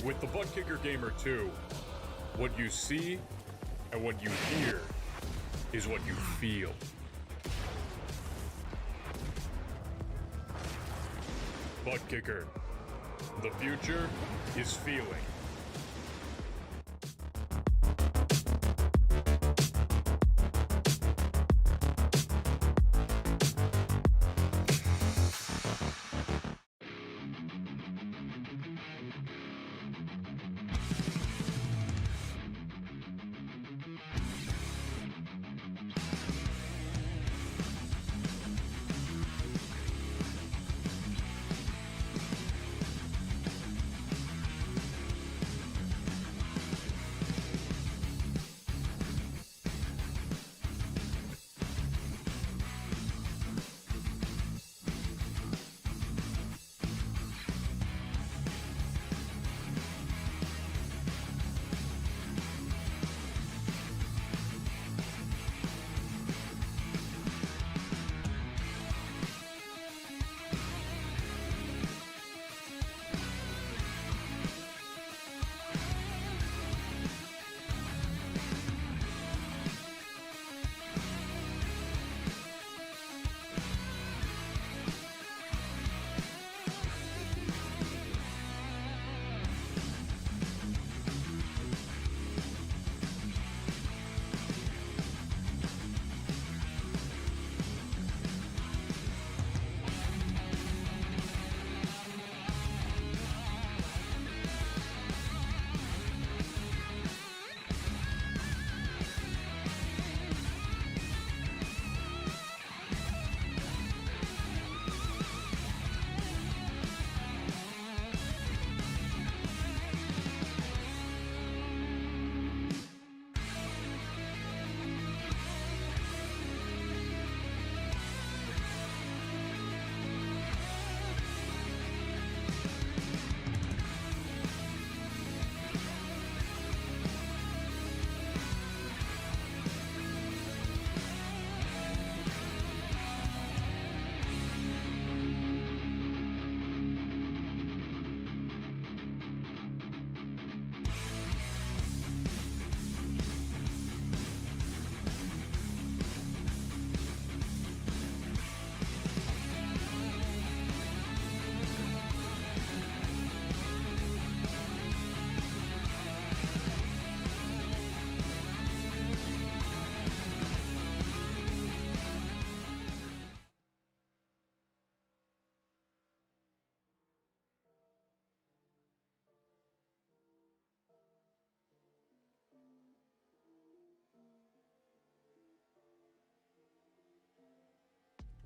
With the Butt Kicker Gamer 2, what you see and what you hear is what you feel. Butt Kicker. The future is feeling.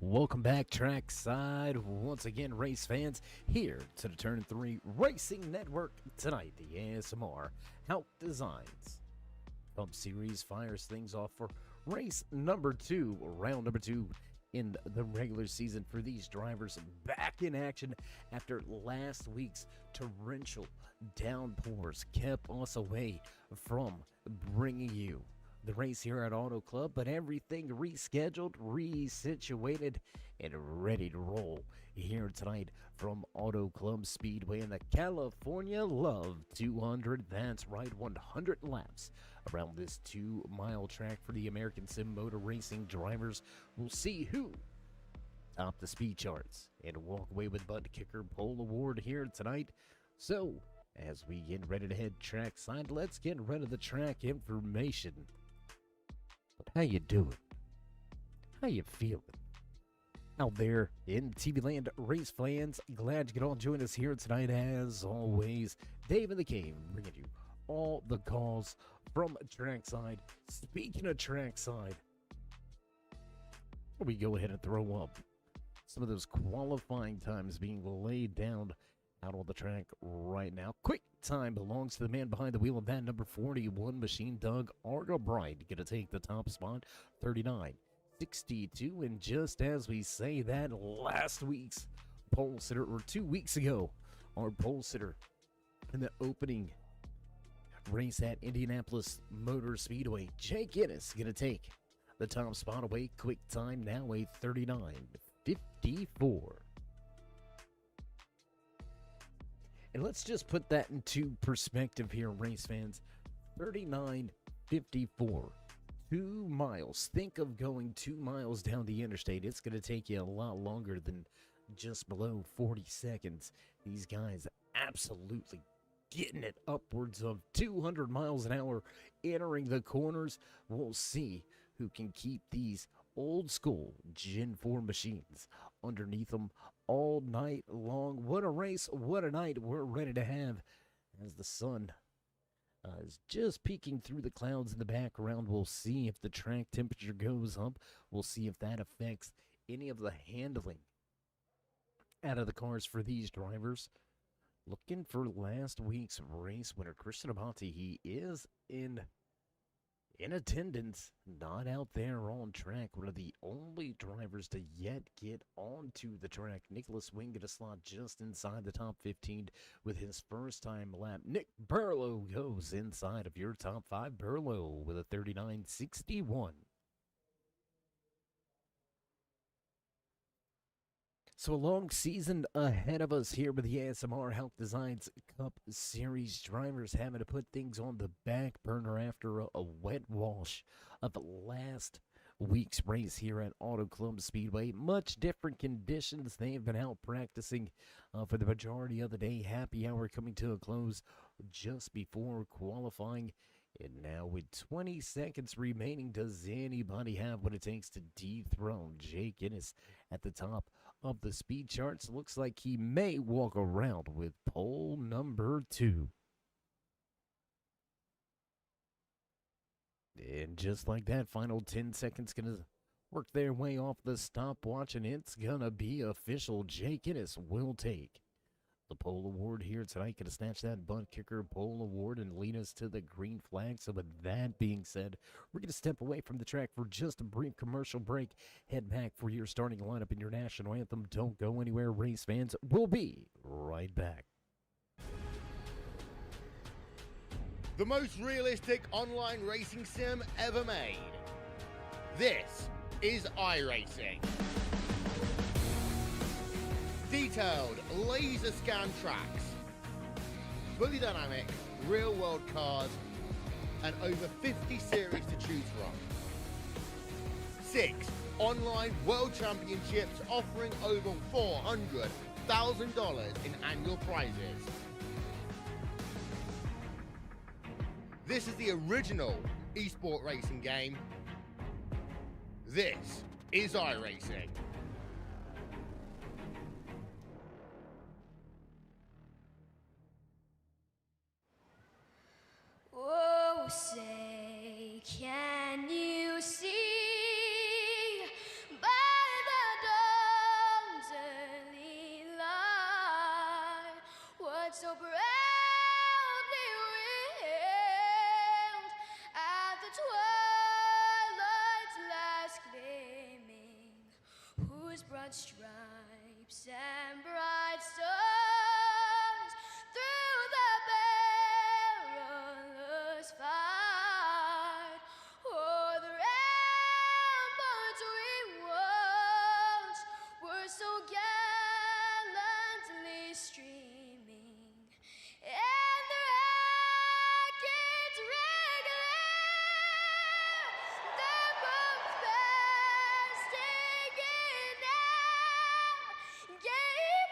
Welcome back, trackside. Once again, race fans, here to the Turn 3 Racing Network. Tonight, the ASMR Hauck Designs Pump Series fires things off for race number 2, round number 2 in the regular season for these drivers back in action after last week's torrential downpours kept us away from bringing you the race here at Autoclub, but everything rescheduled, resituated, and ready to roll here tonight from Autoclub Speedway in the California Love 200. That's right, 100 laps around this 2-mile track for the American Sim Motor Racing drivers. We'll see who top the speed charts and walk away with Butt Kicker Pole Award here tonight. So, as we get ready to head trackside, let's get rid of the track information. But how you doing? How you feeling? Out there in TV land, race fans, glad you could all join us here tonight. As always, Dave in the Cave bringing you all the calls from trackside. Speaking of trackside, we go ahead and throw up some of those qualifying times being laid down out on the track right now. Quick time belongs to the man behind the wheel of that number 41 machine, Doug Argabright, gonna take the top spot, 39.62. And just as we say that, last week's pole sitter, or 2 weeks ago, our pole sitter in the opening race at Indianapolis Motor Speedway, Jake Ennis, gonna take the top spot away. Quick time now, a 39.54. And let's just put that into perspective here, race fans. 39:54. 2 miles. Think of going 2 miles down the interstate. It's going to take you a lot longer than just below 40 seconds. These guys absolutely getting it upwards of 200 miles an hour entering the corners. We'll see who can keep these old school Gen 4 machines underneath them all night long. What a race, what a night we're ready to have as the sun is just peeking through the clouds in the background. We'll see if the track temperature goes up. We'll see if that affects any of the handling out of the cars for these drivers. Looking for last week's race winner, Christian Abate. He is in attendance, not out there on track. One of the only drivers to yet get onto the track. Nicholas Wing get a slot just inside the top 15 with his first time lap. Nick Burlow goes inside of your top 5. Burlow with a 39.61. So a long season ahead of us here with the ASMR Hauck Designs Cup Series. Drivers having to put things on the back burner after a wet wash of last week's race here at Autoclub Speedway. Much different conditions. They've been out practicing for the majority of the day. Happy hour coming to a close just before qualifying. And now with 20 seconds remaining, does anybody have what it takes to dethrone Jake Innes at the top of the speed charts? Looks like he may walk around with pole number 2. And just like that, final 10 seconds gonna work their way off the stopwatch, and it's gonna be official. Jake Innes will take the pole award here tonight. Gonna snatch that butt kicker pole award and lead us to the green flag. So with that being said, we're gonna step away from the track for just a brief commercial break. Head back for your starting lineup and your national anthem. Don't go anywhere, race fans. We'll be right back. The most realistic online racing sim ever made. This is iRacing. Detailed laser scan tracks, fully dynamic, real world cars, and over 50 series to choose from. 6 online world championships offering over $400,000 in annual prizes. This is the original esport racing game. This is iRacing. Oh, say, can you see by the dawn's early light what so proudly wailed at the twilight's last gleaming, whose broad stripes and bright stars through the perilous fight o'er the ramparts we watched were so gallantly streaming, and the rackets regular, the bombs bursting in air, gave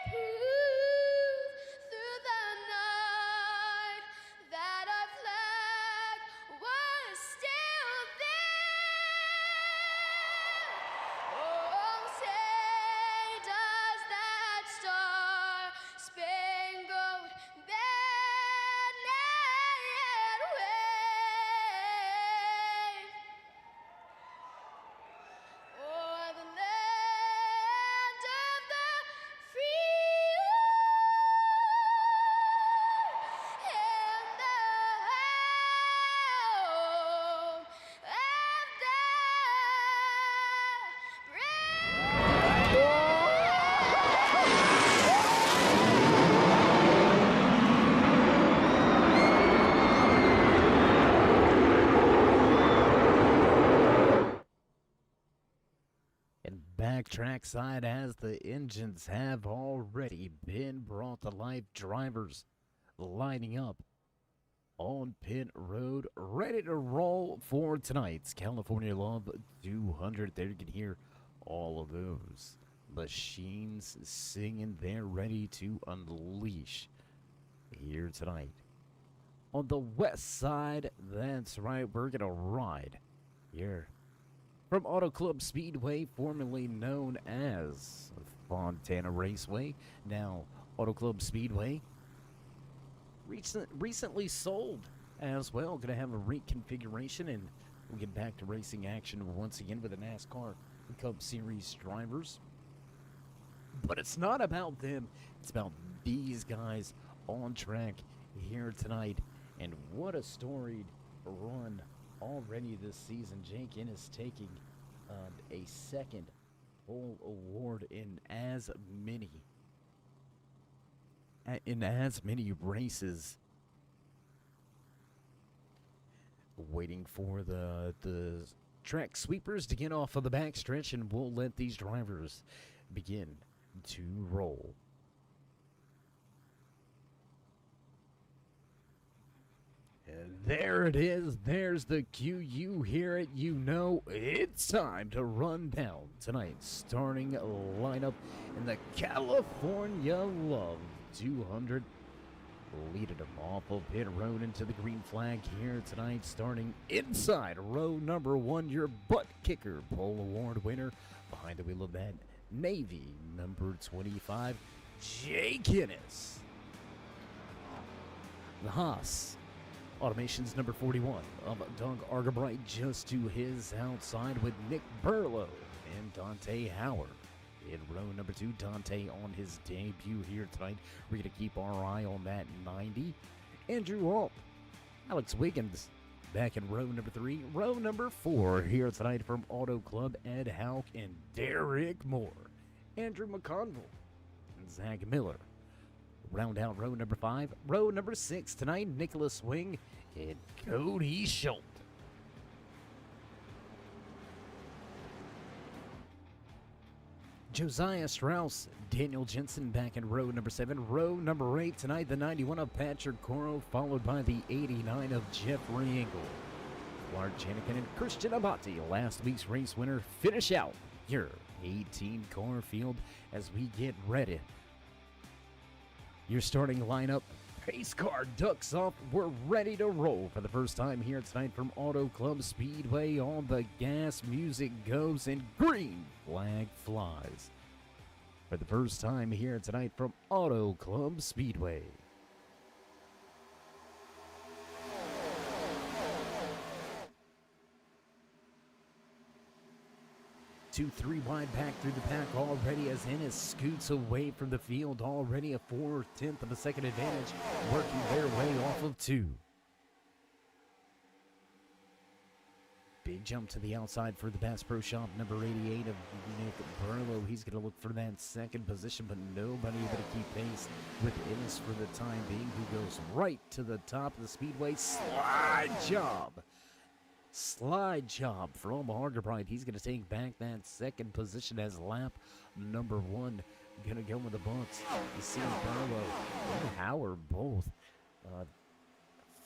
back trackside as the engines have already been brought to life. Drivers lining up on pit road, ready to roll for tonight's California Love 200. There you can hear all of those machines singing. They're ready to unleash here tonight. On the west side, that's right, we're going to ride here from Autoclub Speedway, formerly known as Fontana Raceway, now Autoclub Speedway. Recently sold as well. Going to have a reconfiguration, and we'll get back to racing action once again with the NASCAR Cup Series drivers. But it's not about them. It's about these guys on track here tonight. And what a storied run already this season. Jake Ennis taking a second full award in as many races. Waiting for the track sweepers to get off of the backstretch, and we'll let these drivers begin to roll. And there it is. There's the cue. You hear it. You know it's time to run down tonight's starting lineup in the California Love 200. Leading them off of pit road into the green flag here tonight, starting inside row number 1, your butt kicker pole award winner. Behind the wheel of that Navy number 25, Jake Ennis. The Haas Automations number 41 of Doug Argabright just to his outside with Nick Burlow and Dante Howard. In row number 2, Dante on his debut here tonight. We're going to keep our eye on that 90. Andrew Alt, Alex Wiggins back in row number 3. Row number 4 here tonight from Autoclub, Ed Hauck and Derek Moore. Andrew McConville and Zach Miller. Round out row number 5. Row number 6 tonight, Nicholas Swing and Cody Schultz. Josiah Strauss, Daniel Jensen back in row number 7. Row number 8 tonight, the 91 of Patrick Coro, followed by the 89 of Jeffrey Engel. Clark Janikin and Christian Abati, last week's race winner, finish out your 18-car field as we get ready. Your starting lineup, pace car ducks off. We're ready to roll for the first time here tonight from Auto Club Speedway. On the gas, music goes and green flag flies. For the first time here tonight from Auto Club Speedway. 2-3 wide back through the pack already as Ennis scoots away from the field. Already a 4/10 of a second advantage, working their way off of 2. Big jump to the outside for the Bass Pro Shop, number 88 of Nick Burlow. He's going to look for that second position, but nobody able to keep pace with Ennis for the time being, who goes right to the top of the speedway. Slide job from Argabright. He's going to take back that second position as lap number 1 going to go with the bumps. You see Burlow and Howard both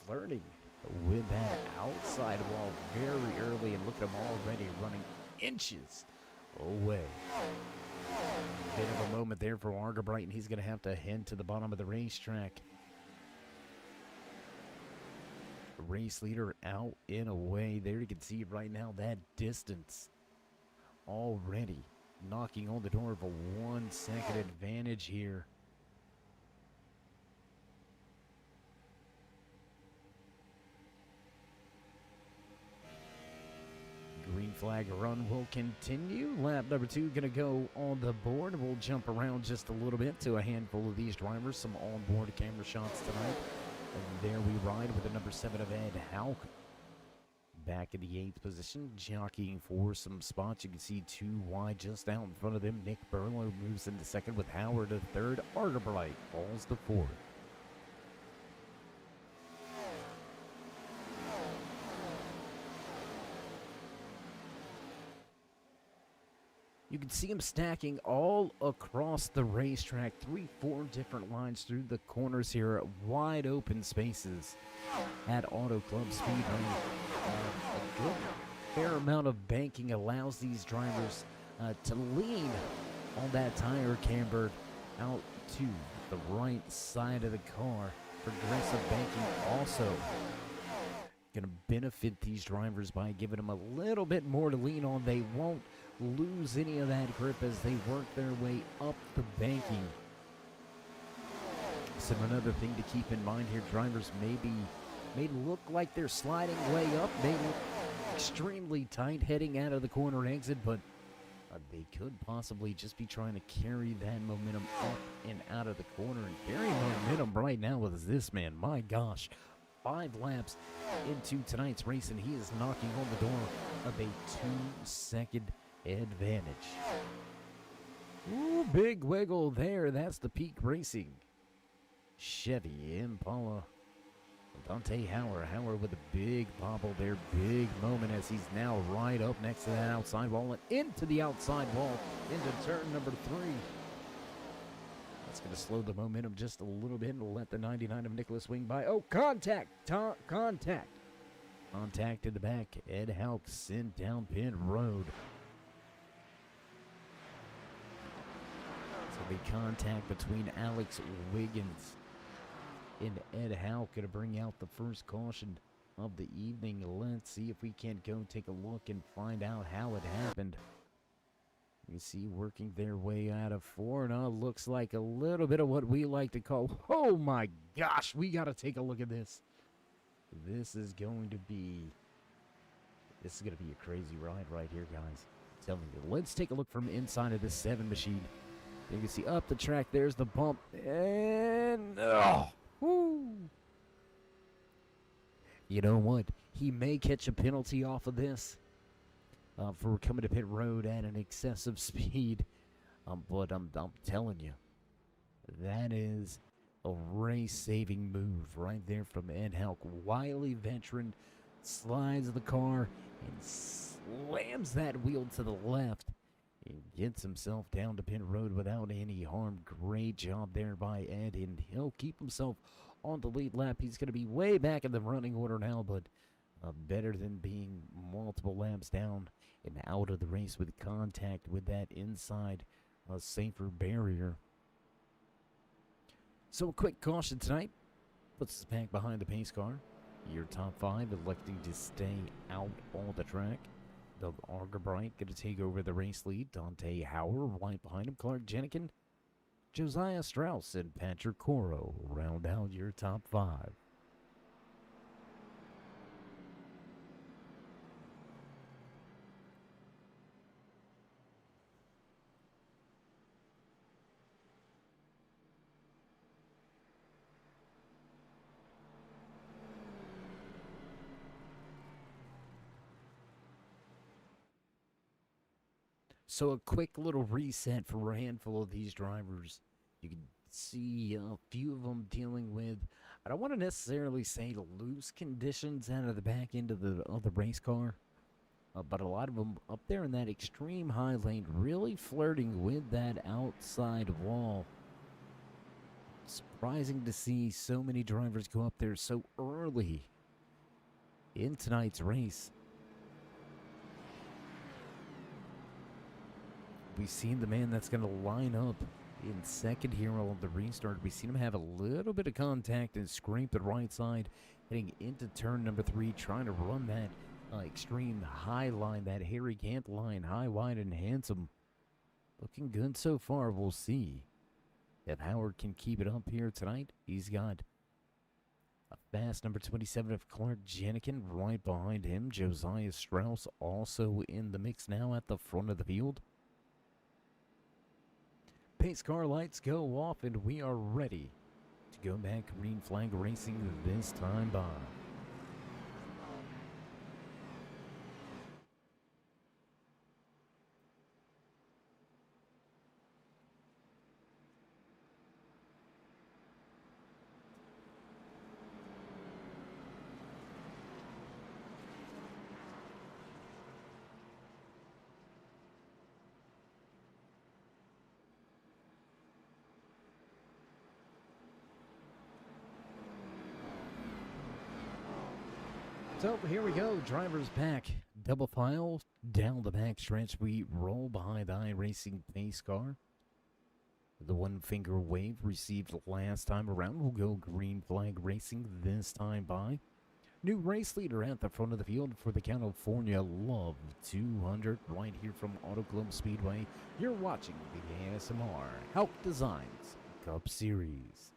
flirting with that outside wall very early, and look at them already running inches away. Bit of a moment there for Argabright, and he's going to have to head to the bottom of the racetrack. Race leader out and away. There you can see right now that distance already knocking on the door of a 1-second advantage here. Green flag run will continue. Lap number 2 going to go on the board. We'll jump around just a little bit to a handful of these drivers. Some on-board camera shots tonight. And there we ride with the number 7 of Ed Hauck. Back in the 8th position, jockeying for some spots. You can see 2 wide just out in front of them. Nick Burlow moves into 2nd with Howard to 3rd. Argabright falls to 4th. You can see them stacking all across the racetrack, 3-4 different lines through the corners here, wide open spaces at Autoclub Speedway. A good fair amount of banking allows these drivers to lean on that tire camber out to the right side of the car. Progressive banking also going to benefit these drivers by giving them a little bit more to lean on. They won't lose any of that grip as they work their way up the banking. So another thing to keep in mind here, drivers may look like they're sliding way up, may look extremely tight heading out of the corner exit, but they could possibly just be trying to carry that momentum up and out of the corner. And carrying momentum right now with this man, my gosh, 5 laps into tonight's race, and he is knocking on the door of a 2-second advantage. Ooh, big wiggle there. That's the Packeed Racing Chevy Impala. Dante Hauer with a big bobble there, big moment as he's now right up next to that outside wall and into the outside wall into turn number 3. That's going to slow the momentum just a little bit and let the 99 of Nicholas swing by. Oh, contact! Contact in the back. Ed Hauck sent down pit road. It's going to be contact between Alex Wiggins and Ed Hauck. Going to bring out the first caution of the evening. Let's see if we can't go take a look and find out how it happened. You see working their way out of 4 now. Looks like a little bit of what we like to call, oh my gosh, we got to take a look at this. This is going to be a crazy ride right here, guys. I'm telling you. Let's take a look from inside of this 7 machine. You can see up the track, there's the bump, and whoo. You know what? He may catch a penalty off of this for coming to pit road at an excessive speed. But I'm telling you, that is a race-saving move right there from Ed Hauck. Wily veteran slides the car and slams that wheel to the left and gets himself down to pit road without any harm. Great job there by Ed, and he'll keep himself on the lead lap. He's going to be way back in the running order now, but better than being multiple laps down and out of the race with contact with that inside safer barrier. So a quick caution tonight puts us back behind the pace car. Your top 5 electing to stay out on the track. Doug Argerbright going to take over the race lead. Dante Hauer right behind him. Clark Jenikin, Josiah Strauss, and Patrick Coro round out your top 5. So a quick little reset for a handful of these drivers. You can see a few of them dealing with, I don't want to necessarily say loose conditions out of the back end of the race car, but a lot of them up there in that extreme high lane really flirting with that outside wall. Surprising to see so many drivers go up there so early in tonight's race. We've seen the man that's going to line up in second here on the restart. We've seen him have a little bit of contact and scrape the right side, heading into turn number 3, trying to run that extreme high line, that Harry Camp line, high, wide, and handsome. Looking good so far. We'll see if Howard can keep it up here tonight. He's got a fast number 27 of Clark Jenikin right behind him. Josiah Strauss also in the mix now at the front of the field. Pace car lights go off, and we are ready to go back green flag racing this time by. So here we go, drivers back, double file, down the back stretch. We roll behind the iRacing pace car. The one finger wave received last time around will go green flag racing this time by. New race leader at the front of the field for the California Love 200 right here from Autoclub Speedway. You're watching the ASMR Hauck Designs Cup Series.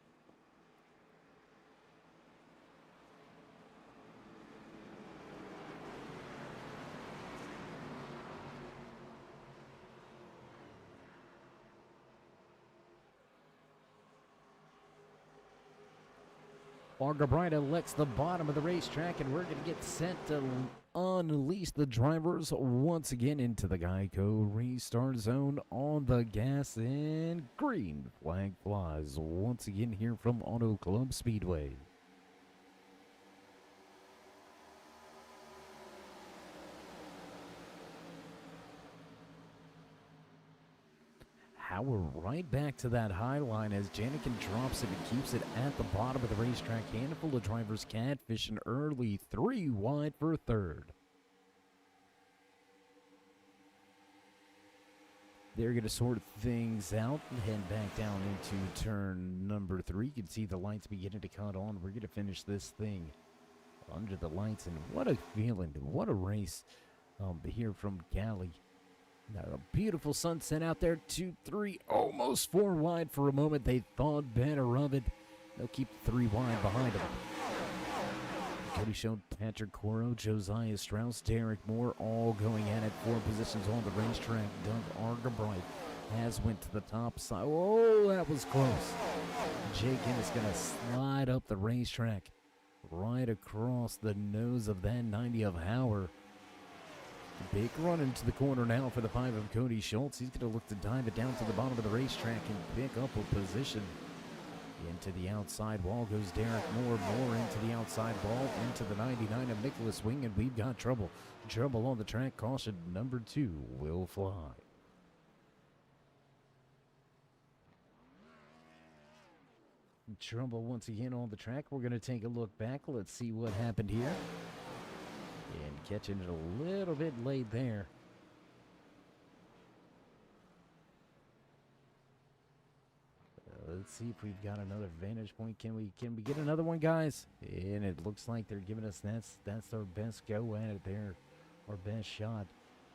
Argabright elects the bottom of the racetrack, and we're going to get set to unleash the drivers once again into the Geico restart zone on the gas, and green flag flies once again here from Auto Club Speedway. We're right back to that high line as Janikin drops it and keeps it at the bottom of the racetrack. Handful of drivers catfishing early, 3 wide for third. They're going to sort things out and head back down into turn number 3. You can see the lights beginning to cut on. We're going to finish this thing under the lights, and what a feeling, what a race here from Cali. Now, a beautiful sunset out there, 2, 3, almost 4 wide for a moment. They thought better of it. They'll keep 3 wide behind them. Cody showed Patrick Coro, Josiah Strauss, Derek Moore, all going at it. 4 positions on the racetrack. Doug Argabright has went to the top side. Oh, that was close. Jake is going to slide up the racetrack right across the nose of that 90 of Hauer. Big run into the corner now for the 5 of Cody Schultz. He's going to look to dive it down to the bottom of the racetrack and pick up a position. Into the outside wall goes Derek Moore. Moore into the outside wall, into the 99 of Nicholas Wing, and we've got trouble. Trouble on the track. Caution number 2 will fly. Trouble once again on the track. We're going to take a look back. Let's see what happened here. And catching it a little bit late there. Let's see if we've got another vantage point. Can we get another one, guys? And it looks like they're giving us that's our best go at it there, our best shot.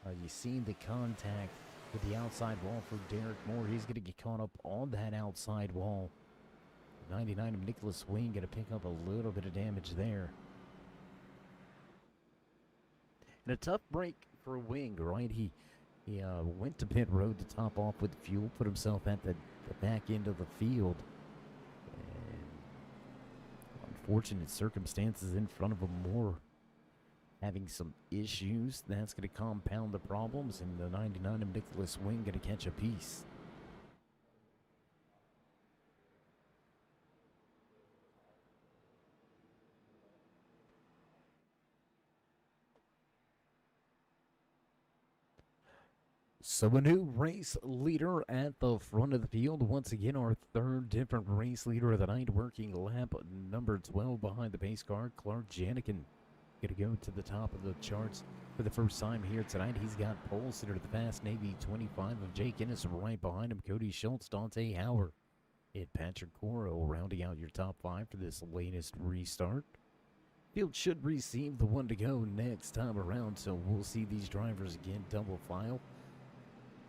You seen the contact with the outside wall for Derek Moore. He's going to get caught up on that outside wall. 99 of Nicholas Wing going to pick up a little bit of damage there. And a tough break for Wing, right? He went to pit road to top off with fuel, put himself at the back end of the field. And unfortunate circumstances in front of him, Moore having some issues. That's going to compound the problems, and the 99 of Nicholas Wing going to catch a piece. So a new race leader at the front of the field. Once again, our 3rd different race leader of the night, working lap number 12 behind the pace car. Clark Janikin going to go to the top of the charts for the first time here tonight. He's got pole sitter to the Fast Navy 25 of Jake Ennis right behind him. Cody Schultz, Dante Hauer, and Patrick Coro rounding out your top 5 for this latest restart. Field should receive the 1 to go next time around, so we'll see these drivers again double file.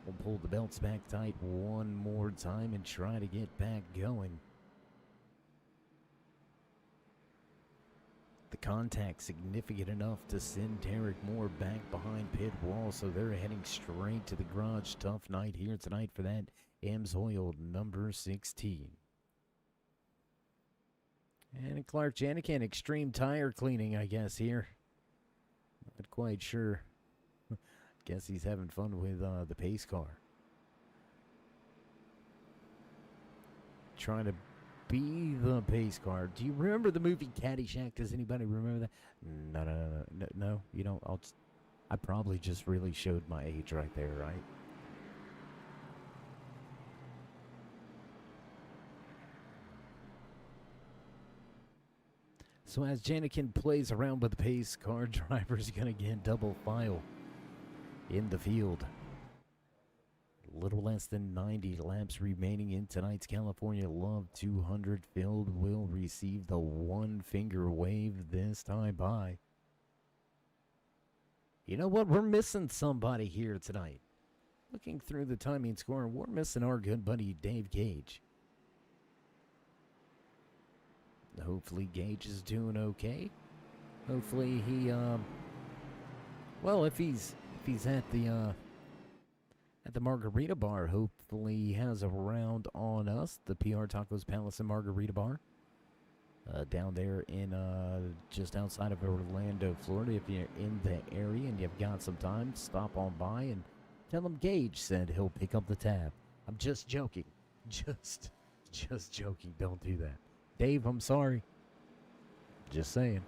We'll pull the belts back tight one more time and try to get back going. The contact significant enough to send Derek Moore back behind pit wall, so they're heading straight to the garage. Tough night here tonight for that Amsoil number 16. And Clark Janikin, extreme tire cleaning, I guess, here. Not quite sure. Guess he's having fun with the pace car. Trying to be the pace car. Do you remember the movie Caddyshack? Does anybody remember that? No. You know, I probably just really showed my age right there, right? So as Janikin plays around with the pace, car driver's gonna get double file in the field. A little less than 90 laps remaining in tonight's California Love 200 field. Will receive the one finger wave this time by. You know what? We're missing somebody here tonight. Looking through the timing score, we're missing our good buddy Dave Gage. Hopefully Gage is doing okay. Hopefully he, well, if he's at the Margarita Bar, hopefully he has a round on us, the PR Tacos Palace and Margarita Bar, down there in just outside of Orlando, Florida. If you're in the area and you've got some time, stop on by and tell him Gage said he'll pick up the tab. I'm just joking. Just joking. Don't do that. Dave, I'm sorry. Just saying.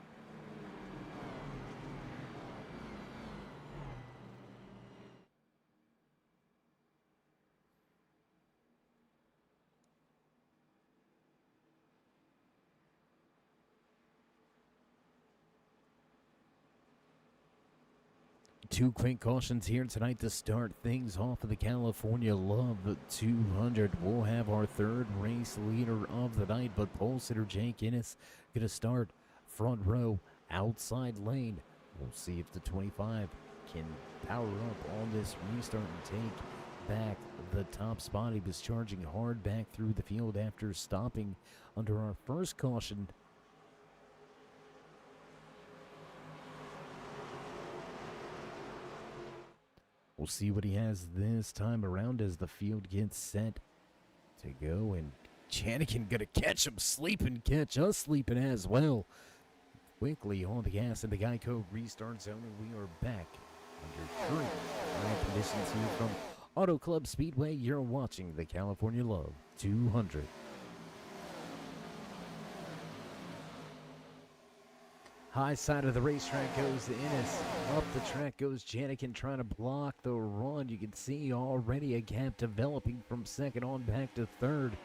Two quick cautions here tonight to start things off of the California Love 200. We'll have our third race leader of the night, but pole sitter Jake Innes going to start front row, outside lane. We'll see if the 25 can power up on this restart and take back the top spot. He was charging hard back through the field after stopping under our first caution. We'll see what he has this time around as the field gets set to go. And Janikin gonna catch him sleeping, catch us sleeping as well. Quickly on the gas in the Geico restart zone, and we are back under current track conditions here from Autoclub Speedway. You're watching the California Love 200. High side of the racetrack goes Innes. Up the track goes Janikin trying to block the run. You can see already a gap developing from second on back to third.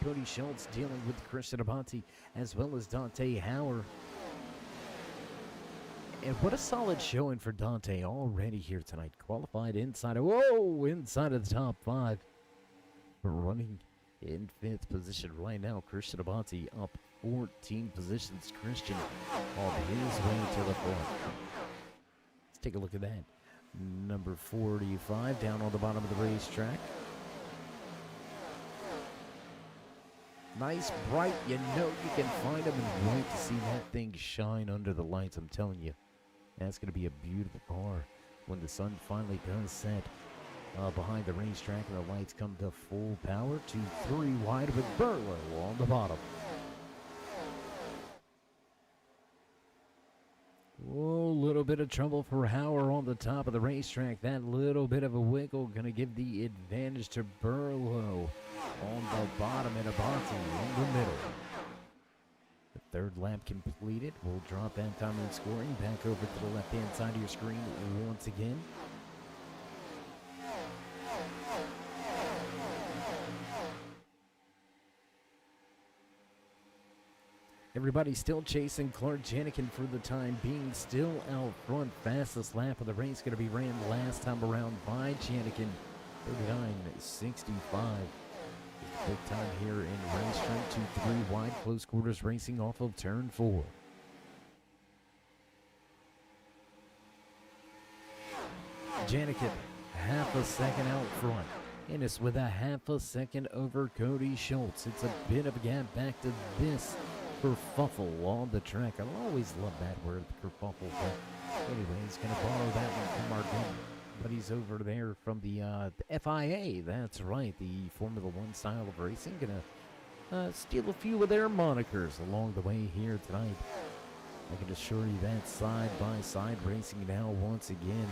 Cody Schultz dealing with Christian Abate as well as Dante Hauer. And what a solid showing for Dante already here tonight. Qualified inside of, inside of the top five. Running in fifth position right now. Christian Abate up 14 positions. Christian on his way to the front. Let's take a look at that. Number 45 down on the bottom of the racetrack. Nice, bright, you know you can find them and wait to see that thing shine under the lights. I'm telling you, that's going to be a beautiful car when the sun finally does set behind the racetrack and the lights come to full power. 2-3 wide with Burlow on the bottom. Whoa, little bit of trouble for Hauer on the top of the racetrack. That little bit of a wiggle going to give the advantage to Burlow on the bottom and Abate in the middle. The third lap completed. We'll drop that time in scoring back over to the left-hand side of your screen once again. Everybody still chasing Clark Janikin for the time being, still out front. Fastest lap of the race going to be ran last time around by Janikin. 39.65. Quick time here in racetrack. 2-3 wide, close quarters racing off of turn 4. Janikin, half a second out front. Innes with a half a second over Cody Schultz. It's a bit of a gap back to this kerfuffle on the track. I always love that word, kerfuffle. But anyway, he's going to borrow that one from our good buddies over there from the FIA. That's right, the Formula One style of racing. Going to steal a few of their monikers along the way here tonight. I can assure you that side-by-side racing now once again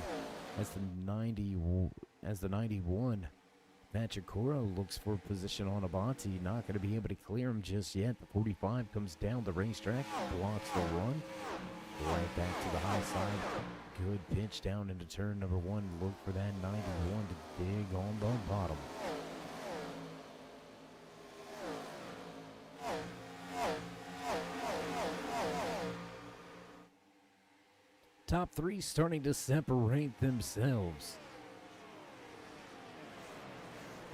as the 91. Machikoro looks for position on Abate. Not going to be able to clear him just yet. The 45 comes down the racetrack, blocks the run. Right back to the high side. Good pitch down into turn number 1. Look for that 91 to dig on the bottom. top three starting to separate themselves.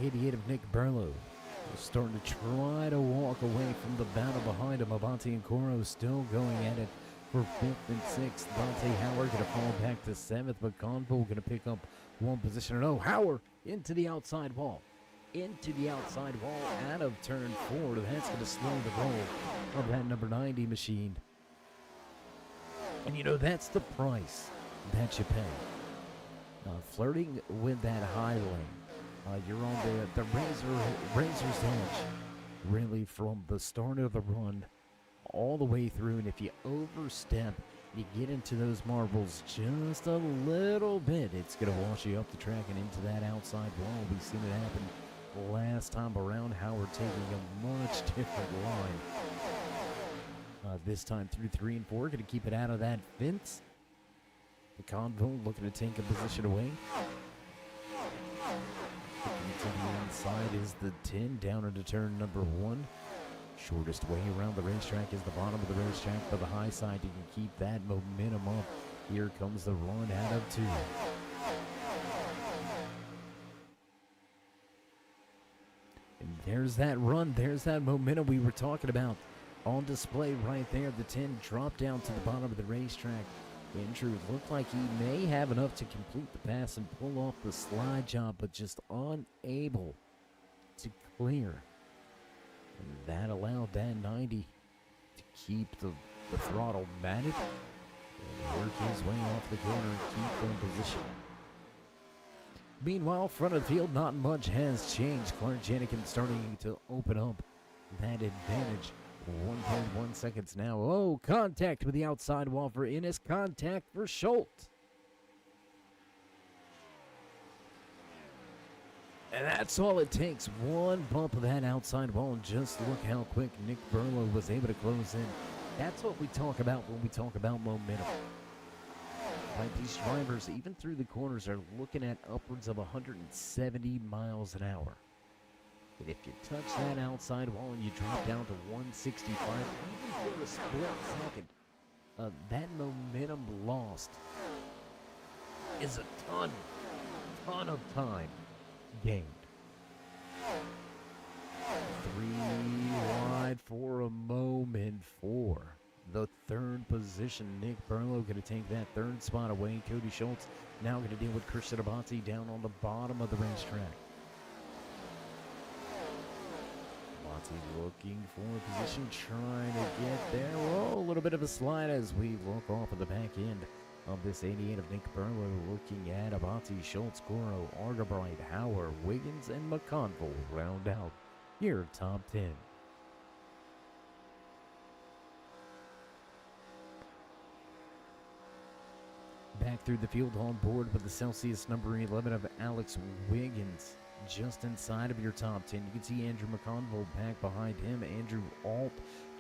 88 of Nick Burlow is starting to try to walk away from the battle behind him. Abate and Coro still going at it for 5th and 6th. Dante Howard going to fall back to 7th, but Convo going to pick up one position. Oh, Howard into the outside wall. Into the outside wall out of turn 4. That's going to slow the roll of that number 90 machine. And you know, that's the price that you pay. Flirting with that high lane. You're on the razor's edge, really, from the start of the run all the way through. And if you overstep, you get into those marbles just a little bit, it's going to wash you up the track and into that outside wall. We've seen it happen last time around. Howard taking a much different line. This time through 3 and 4, going to keep it out of that fence. The Convo looking to take a position away. To the inside is the 10, down into turn number 1. Shortest way around the racetrack is the bottom of the racetrack to the high side. You can keep that momentum up. Here comes the run out of 2. And there's that run. There's that momentum we were talking about on display right there. The 10 dropped down to the bottom of the racetrack. Andrew looked like he may have enough to complete the pass and pull off the slide job, but just unable to clear. And that allowed that 90 to keep the throttle matted and work his way off the corner and keep in position. Meanwhile, front of the field, not much has changed. Clark Jenikin starting to open up that advantage. 1.1 seconds now. Oh, contact with the outside wall for Innes. Contact for Schultz. And that's all it takes. One bump of that outside wall, and just look how quick Nick Burlow was able to close in. That's what we talk about when we talk about momentum. Like, these drivers, even through the corners, are looking at upwards of 170 miles an hour. And if you touch that outside wall and you drop down to 165, even for a split second, that momentum lost is a ton of time gained. 3 wide for a moment for the 3rd position. Nick Burlow going to take that 3rd spot away. Cody Schultz now going to deal with Christian Abate down on the bottom of the racetrack. Looking for a position, trying to get there. Whoa, a little bit of a slide as we look off of the back end of this 88 of Nick Burlow. Looking at Abate, Schultz, Goro, Argabright, Howard, Wiggins, and McConville round out your top 10. Back through the field on board with the Celsius number 11 of Alex Wiggins. Just inside of your top 10. You can see Andrew McConville back behind him. Andrew Alt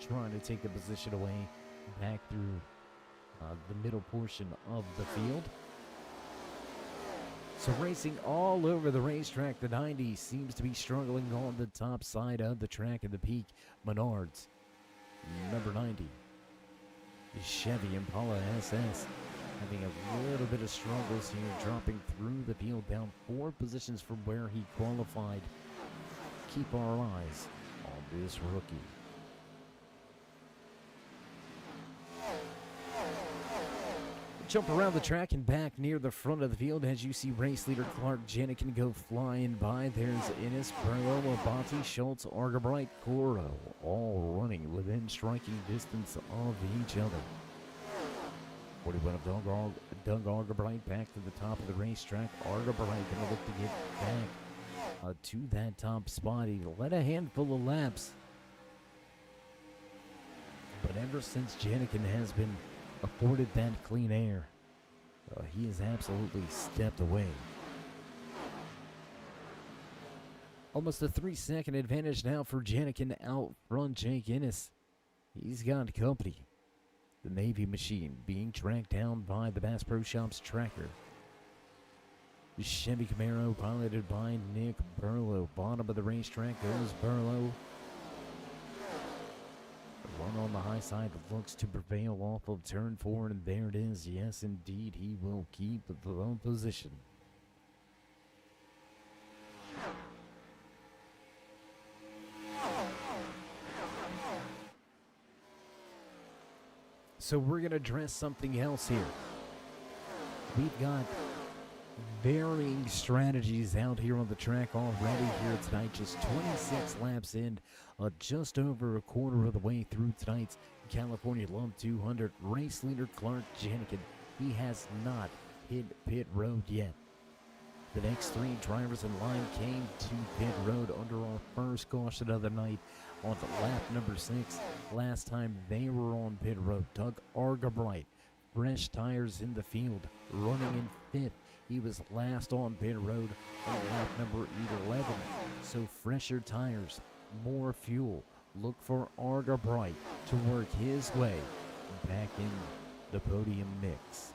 trying to take a position away back through the middle portion of the field. So racing all over the racetrack, the 90 seems to be struggling on the top side of the track at the peak. Menards, number 90, Chevy Impala SS. Having a little bit of struggles here, dropping through the field, down 4 positions from where he qualified. Keep our eyes on this rookie. Jump around the track and back near the front of the field as you see race leader Clark Jenikin go flying by. There's Innes, Burlow, Abate, Schultz, Argabright, Coro, all running within striking distance of each other. 41 of Doug Argabright back to the top of the racetrack. Argabright going to look to get back to that top spot. He led a handful of laps. But ever since Jenikin has been afforded that clean air, he has absolutely stepped away. Almost a 3-second advantage now for Jenikin out front Jake Innes. He's got company. The Navy machine being tracked down by the Bass Pro Shops tracker. The Chevy Camaro piloted by Nick Burlow. Bottom of the racetrack goes Burlow. One on the high side looks to prevail off of turn 4, and there it is. Yes, indeed, he will keep the pole position. So we're going to address something else here. We've got varying strategies out here on the track already here tonight. Just 26 laps in, just over a quarter of the way through tonight's California Love 200. Race leader Clark Janikin, he has not hit pit road yet. The next 3 drivers in line came to pit road under our first caution of the night on lap number 6. Last time they were on pit road, Doug Argabright, fresh tires in the field, running in 5th. He was last on pit road on lap number 11. So fresher tires, more fuel. Look for Argabright to work his way back in the podium mix.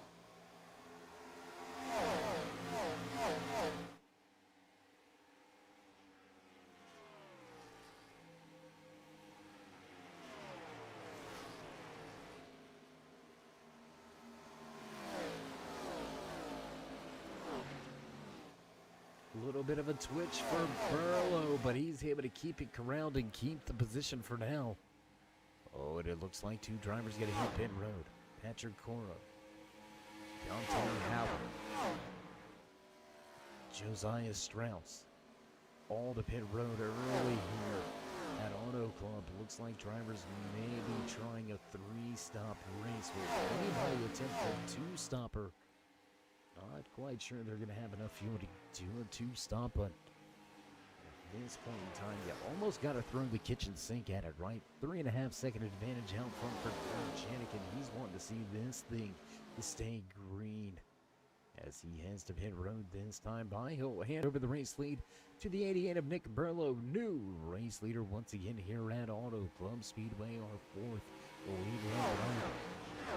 A little bit of a twitch for Burlow, but he's able to keep it corralled and keep the position for now. Oh, and it looks like 2 drivers going to hit pit road. Patrick Coro, Dante Howard, Josiah Strauss, all to pit road early here at Autoclub. Looks like drivers may be trying a 3-stop race. Will anybody attempt a 2-stopper? Not quite sure they're going to have enough fuel to do a 2-stop, but at this point in time, you almost got to throw the kitchen sink at it, right? 3.5-second advantage out front for Janikin. He's wanting to see this thing stay green as he heads to pit road this time by. He'll hand over the race lead to the 88 of Nick Burlow, new race leader once again here at Auto Club Speedway, our 4th lead round.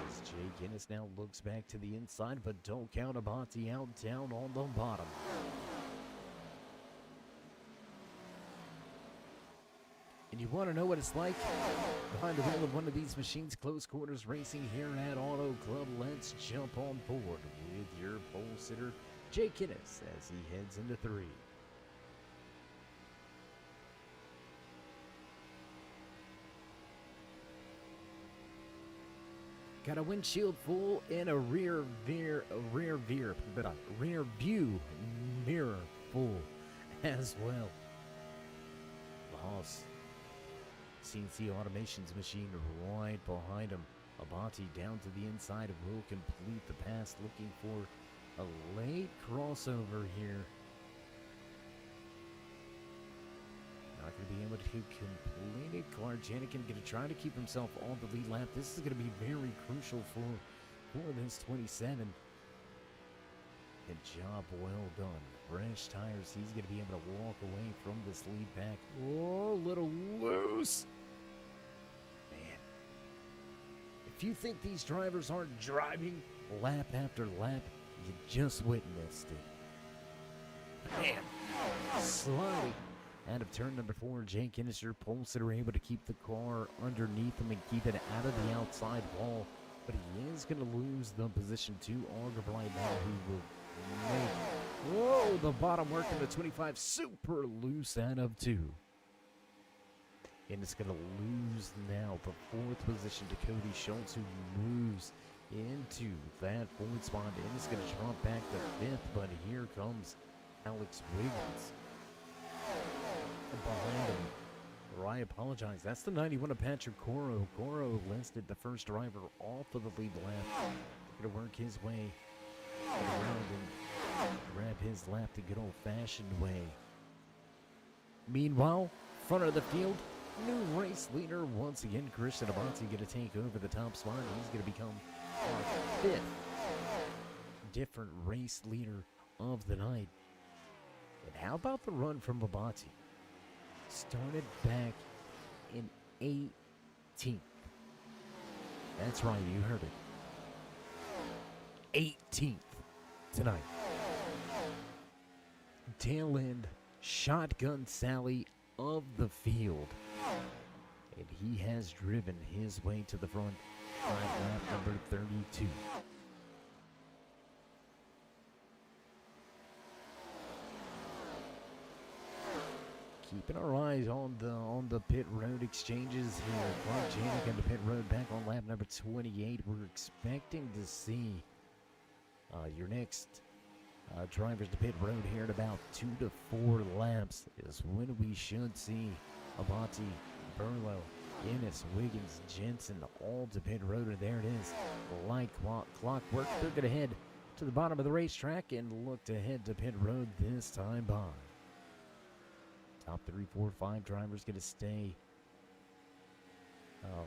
As Jay Guinness now looks back to the inside, but don't count Abati out down on the bottom. And you want to know what it's like behind the wheel of one of these machines, close quarters racing here at Auto Club? Let's jump on board with your pole sitter, Jay Guinness, as he heads into 3. Got a windshield full and a rear view mirror full as well. The Haas CNC Automations machine right behind him. Abati down to the inside will complete the pass, looking for a late crossover here. Not going to be able to complete it. Clark Janikin going to try to keep himself on the lead lap. This is going to be very crucial for this 27. And job well done. Fresh tires. He's going to be able to walk away from this lead back. Oh, a little loose. Man. If you think these drivers aren't driving lap after lap, you just witnessed it. Man. Sliding out of turn number 4, Jake Innister, pole sitter, able to keep the car underneath him and keep it out of the outside wall. But he is going to lose the position to Argabright now, who will make, whoa, the bottom work in the 25, super loose out of 2. And it's going to lose now the 4th position to Cody Schultz, who moves into that 4th spot. And it's going to drop back to 5th, but here comes Alex Wiggins behind him. Or I apologize. That's the 91 of Patrick Coro. Coro listed the first driver off of the lead lap. Going to work his way around and grab his lap the good old-fashioned way. Meanwhile, front of the field, new race leader once again, Christian Abati, going to take over the top spot. He's going to become our 5th different race leader of the night. And how about the run from Abati? Started back in 18th. That's right, you heard it. 18th tonight. Tail end shotgun Sally of the field. And he has driven his way to the front by lap number 32. Keeping our eyes on the pit road exchanges here. Clark Janik on the pit road back on lap number 28. We're expecting to see your next drivers to pit road here in about 2 to 4 laps is when we should see Abati, Burlow, Ennis, Wiggins, Jensen all to pit road, and there it is. Like clockwork, they're going to head to the bottom of the racetrack and look to head to pit road this time by. Top 3, 4, 5 drivers going to stay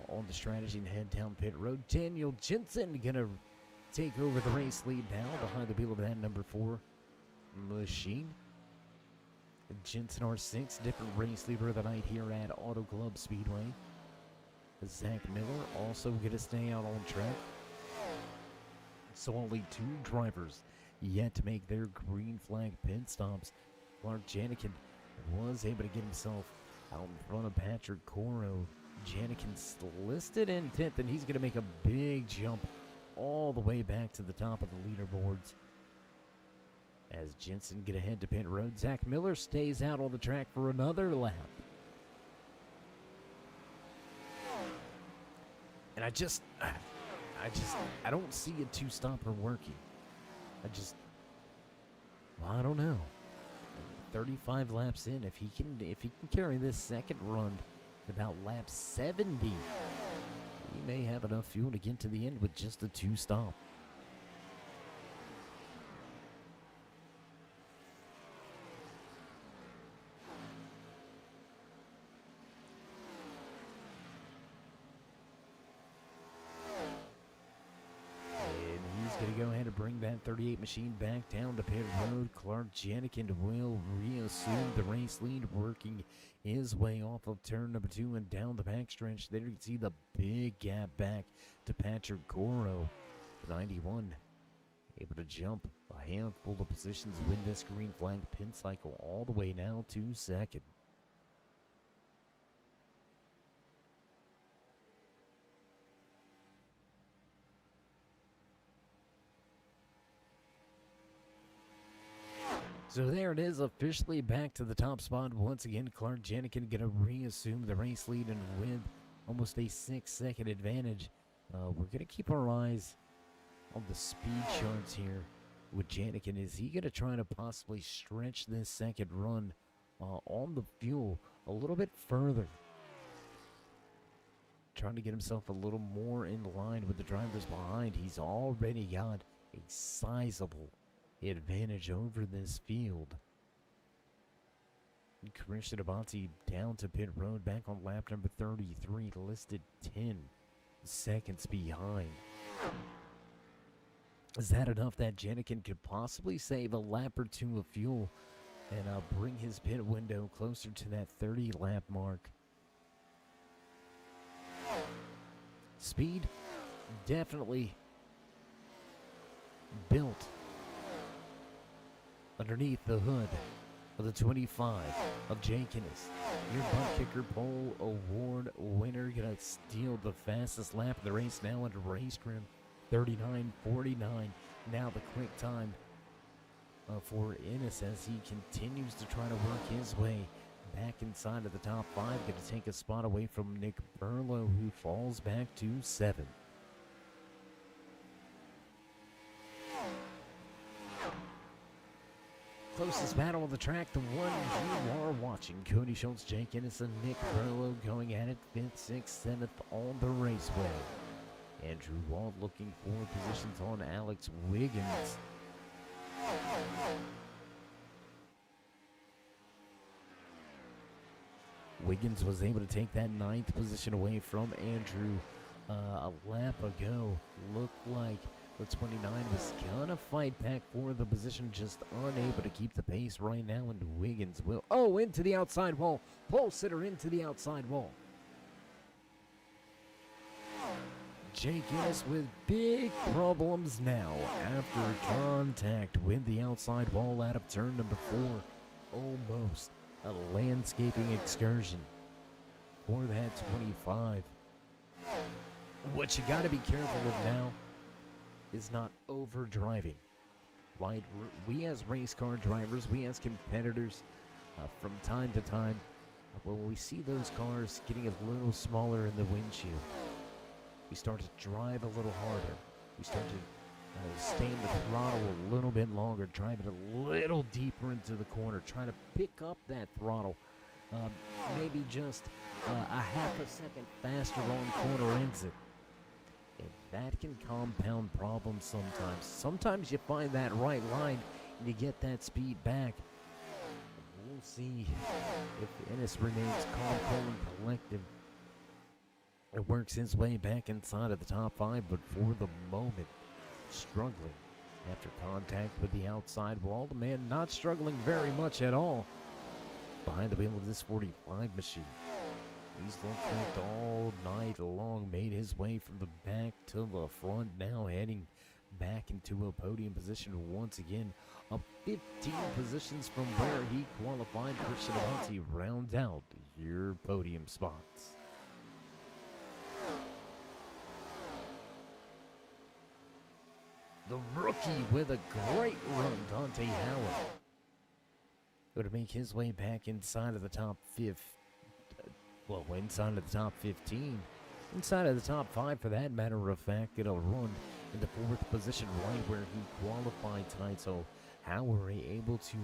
on the strategy and head down pit road. Daniel Jensen going to take over the race lead now behind the wheel of that number 4 machine. Jensen, our 6th different race leader of the night here at Autoclub Speedway. Zach Miller also going to stay out on track. So only 2 drivers yet to make their green flag pit stops. Clark Janikin was able to get himself out in front of Patrick Coro. Janikin's listed in 10th, and he's going to make a big jump all the way back to the top of the leaderboards. As Jensen get ahead to pit road, Zach Miller stays out on the track for another lap. And I don't see a 2-stopper working. I don't know. 35 laps in, if he can carry this second run to about lap 70, he may have enough fuel to get to the end with just a 2-stop. Going to go ahead and bring that 38 machine back down to pit road. Clark Janikin will reassume the race lead, working his way off of turn number 2 and down the backstretch. There you can see the big gap back to Patrick Coro. 91 able to jump a handful of positions, win this green flag pin cycle all the way now to 2nd. So there it is, officially back to the top spot. Once again, Clark Janikin going to reassume the race lead and with almost a 6-second advantage. We're going to keep our eyes on the speed charts here with Janikin. Is he going to try to possibly stretch this second run on the fuel a little bit further? Trying to get himself a little more in line with the drivers behind. He's already got a sizable advantage over this field. Christian Abati down to pit road back on lap number 33, listed 10 seconds behind. Is that enough that Janikin could possibly save a lap or 2 of fuel and bring his pit window closer to that 30 lap mark? Speed definitely built underneath the hood of the 25 of Jake Innes. Your butt kicker pole award winner gonna steal the fastest lap of the race now under race trim. 39.49. Now the quick time for Innes as he continues to try to work his way back inside of the top 5. Going to take a spot away from Nick Burlow, who falls back to 7. Closest battle on the track, the one you are watching. Cody Schultz, Jake Innes, and Nick Burlow going at it 5th, 6th, 7th on the raceway. Andrew Wald looking for positions on Alex Wiggins. Wiggins was able to take that 9th position away from Andrew a lap ago. Looked like the 29 was gonna fight back for the position, just unable to keep the pace right now, and Wiggins will, into the outside wall. Pole sitter into the outside wall. Jake Innes with big problems now after contact with the outside wall out of turn number 4. Almost a landscaping excursion. for that 25. What you got to be careful of now is not overdriving. Right? We as race car drivers, we as competitors, from time to time, when we see those cars getting a little smaller in the windshield, we start to drive a little harder. We start to stay in the throttle a little bit longer, drive it a little deeper into the corner, try to pick up that throttle, maybe just a half a second faster on corner exit. And that can compound problems sometimes. Sometimes you find that right line and you get that speed back. We'll see if Ennis remains calm, cool, and collected. It works his way back inside of the top 5, but for the moment, struggling after contact with the outside wall. The man not struggling very much at all behind the wheel of this 45 machine. He's looked all night long, made his way from the back to the front, now heading back into a podium position once again. Up 15 positions from where he qualified. Christian Avanti rounds out your podium spots. The rookie with a great run, Dante Howard, going to make his way back inside of the top 5. Well, inside of the top 15, inside of the top 5 for that matter of fact. It'll run in the 4th position, right where he qualified tonight. So how were we able to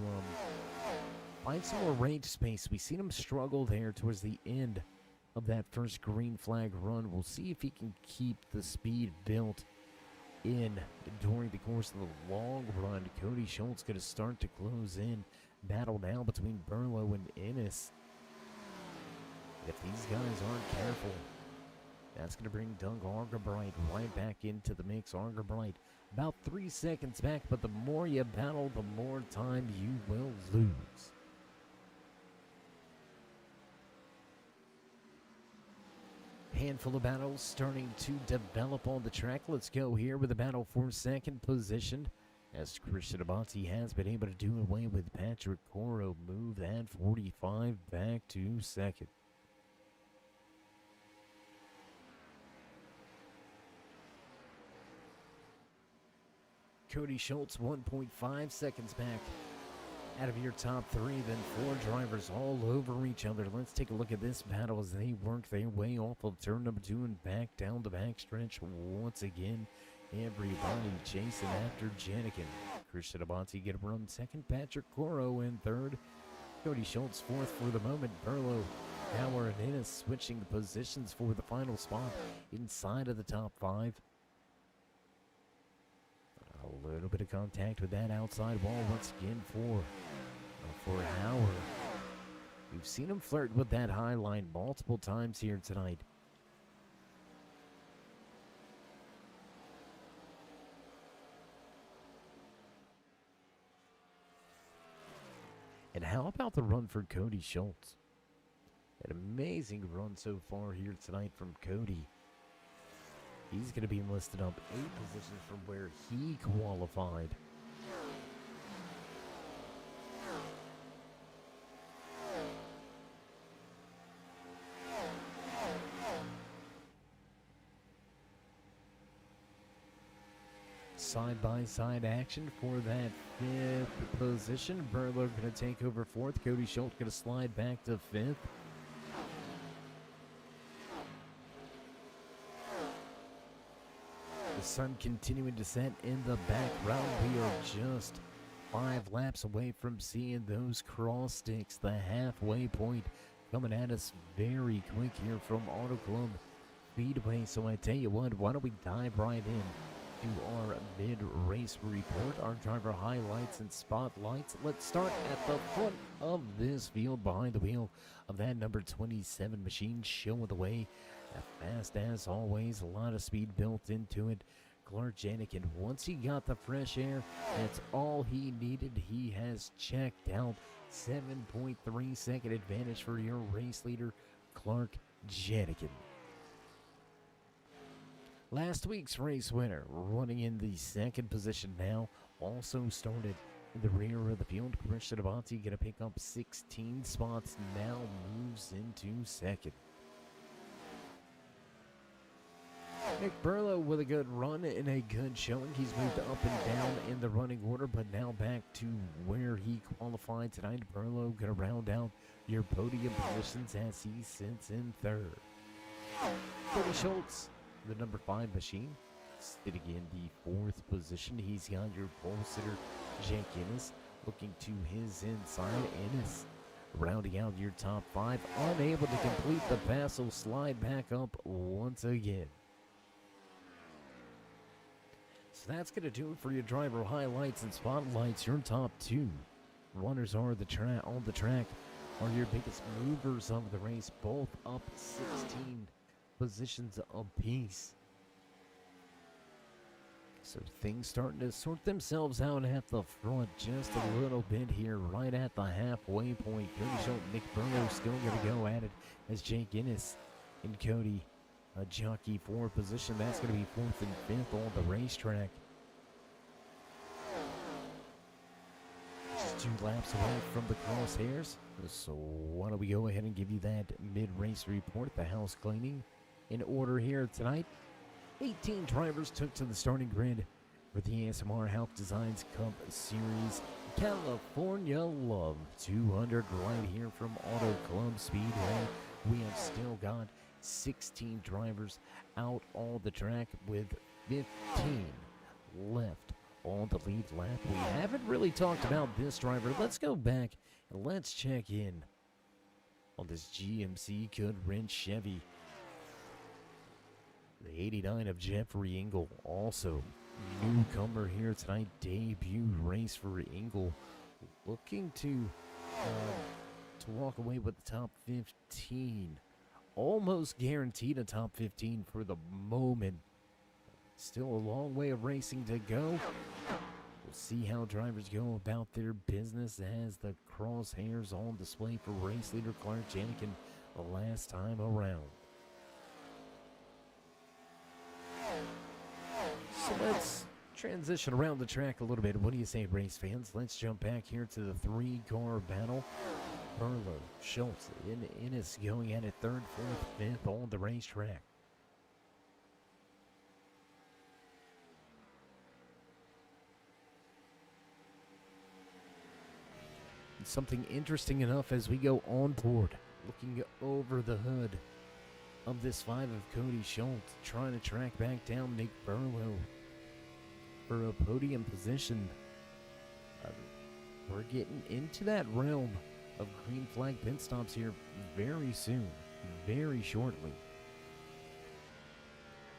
find some more range space? We seen him struggle there towards the end of that first green flag run. We'll see if he can keep the speed built in during the course of the long run. Cody Schultz going to start to close in. Battle now between Burlow and Ennis. If these guys aren't careful, that's going to bring Doug Argerbright right back into the mix. Argerbright about 3 seconds back, but the more you battle, the more time you will lose. Handful of battles starting to develop on the track. Let's go here with a battle for second position, as Christian Avanti has been able to do away with Patrick Coro. Move that 45 back to second. Cody Schultz 1.5 seconds back out of your top 3, then 4 drivers all over each other. Let's take a look at this battle as they work their way off of turn number 2 and back down the backstretch once again. Everybody chasing after Jenikin. Christian Avanti get a run second, Patrick Coro in third, Cody Schultz 4th for the moment. Burlow, Howard, and Ennis switching positions for the final spot inside of the top 5. A little bit of contact with that outside wall once again for Howard. We've seen him flirt with that high line multiple times here tonight. And how about the run for Cody Schultz? An amazing run so far here tonight from Cody. He's going to be listed up 8 positions from where he qualified. Side-by-side action for that 5th position. Burlow going to take over 4th. Cody Schultz going to slide back to 5th. The sun continuing to set in the background. We are just 5 laps away from seeing those cross sticks. The halfway point coming at us very quick here from Autoclub Speedway. So I tell you what, why don't we dive right in to our mid-race report, our driver highlights and spotlights. Let's start at the front of this field behind the wheel of that number 27 machine, showing the way. Fast as always, a lot of speed built into it. Clark Jenikin, once he got the fresh air, that's all he needed. He has checked out. 7.3 second advantage for your race leader, Clark Jenikin. Last week's race winner, running in the 2nd position now, also started in the rear of the field. Christian Avanti going to pick up 16 spots, now moves into 2nd. Nick Burlow with a good run and a good showing. He's moved up and down in the running order, but now back to where he qualified tonight. Burlow going to round out your podium positions as he sits in third. Cody Schultz, the number 5 machine, sitting in the 4th position. He's got your pole sitter, Jake Ennis, looking to his inside. Ennis rounding out your top 5, unable to complete the pass, will slide back up once again. So that's going to do it for your driver highlights and spotlights. Your top 2 runners are on the track are your biggest movers of the race, both up 16 positions apiece. So things starting to sort themselves out at the front just a little bit here, right at the halfway point. Cody Schultz, Nick Burlow still going to go at it as Jake Ennis and Cody jockey for position. That's going to be 4th and 5th on the racetrack. Just 2 laps away from the crosshairs. So why don't we go ahead and give you that mid-race report, the house cleaning in order here tonight. 18 drivers took to the starting grid for the ASMR Hauck Designs Cup Series California Love 200 right here from Autoclub Speedway. We have still got 16 drivers out on the track with 15 left on the lead lap. We haven't really talked about this driver. Let's go back and let's check in on this GMC Goodwrench Chevy. The 89 of Jeffrey Engel, also newcomer here tonight, debut race for Engel, looking to walk away with the top 15. Almost guaranteed a top 15 for the moment. Still a long way of racing to go. We'll see how drivers go about their business as the crosshairs on display for race leader Clark Janikin the last time around. So let's transition around the track a little bit. What do you say, race fans? Let's jump back here to the 3-car battle. Burlow, Schultz, and Ennis going at it 3rd, 4th, 5th on the racetrack. Something interesting enough as we go on board, looking over the hood of this 5 of Cody Schultz, trying to track back down Nick Burlow for a podium position. We're getting into that realm of green flag pit stops here very soon, very shortly.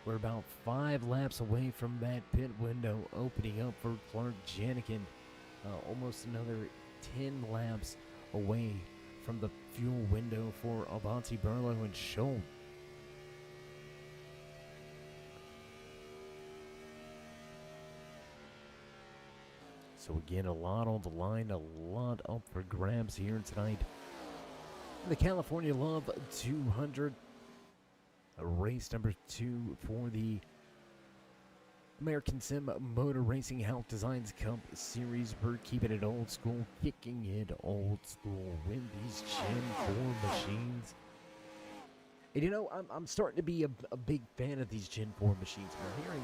We're about 5 laps away from that pit window opening up for Clark Janikin. Almost another 10 laps away from the fuel window for Avanti, Burlow, and Schultz. So again, a lot on the line, a lot up for grabs here tonight. The California Love 200, race number 2 for the American Sim Motor Racing Hauck Designs Cup Series. We're keeping it old school, kicking it old school with these Gen 4 machines. And you know, I'm starting to be a big fan of these Gen 4 machines. We're hearing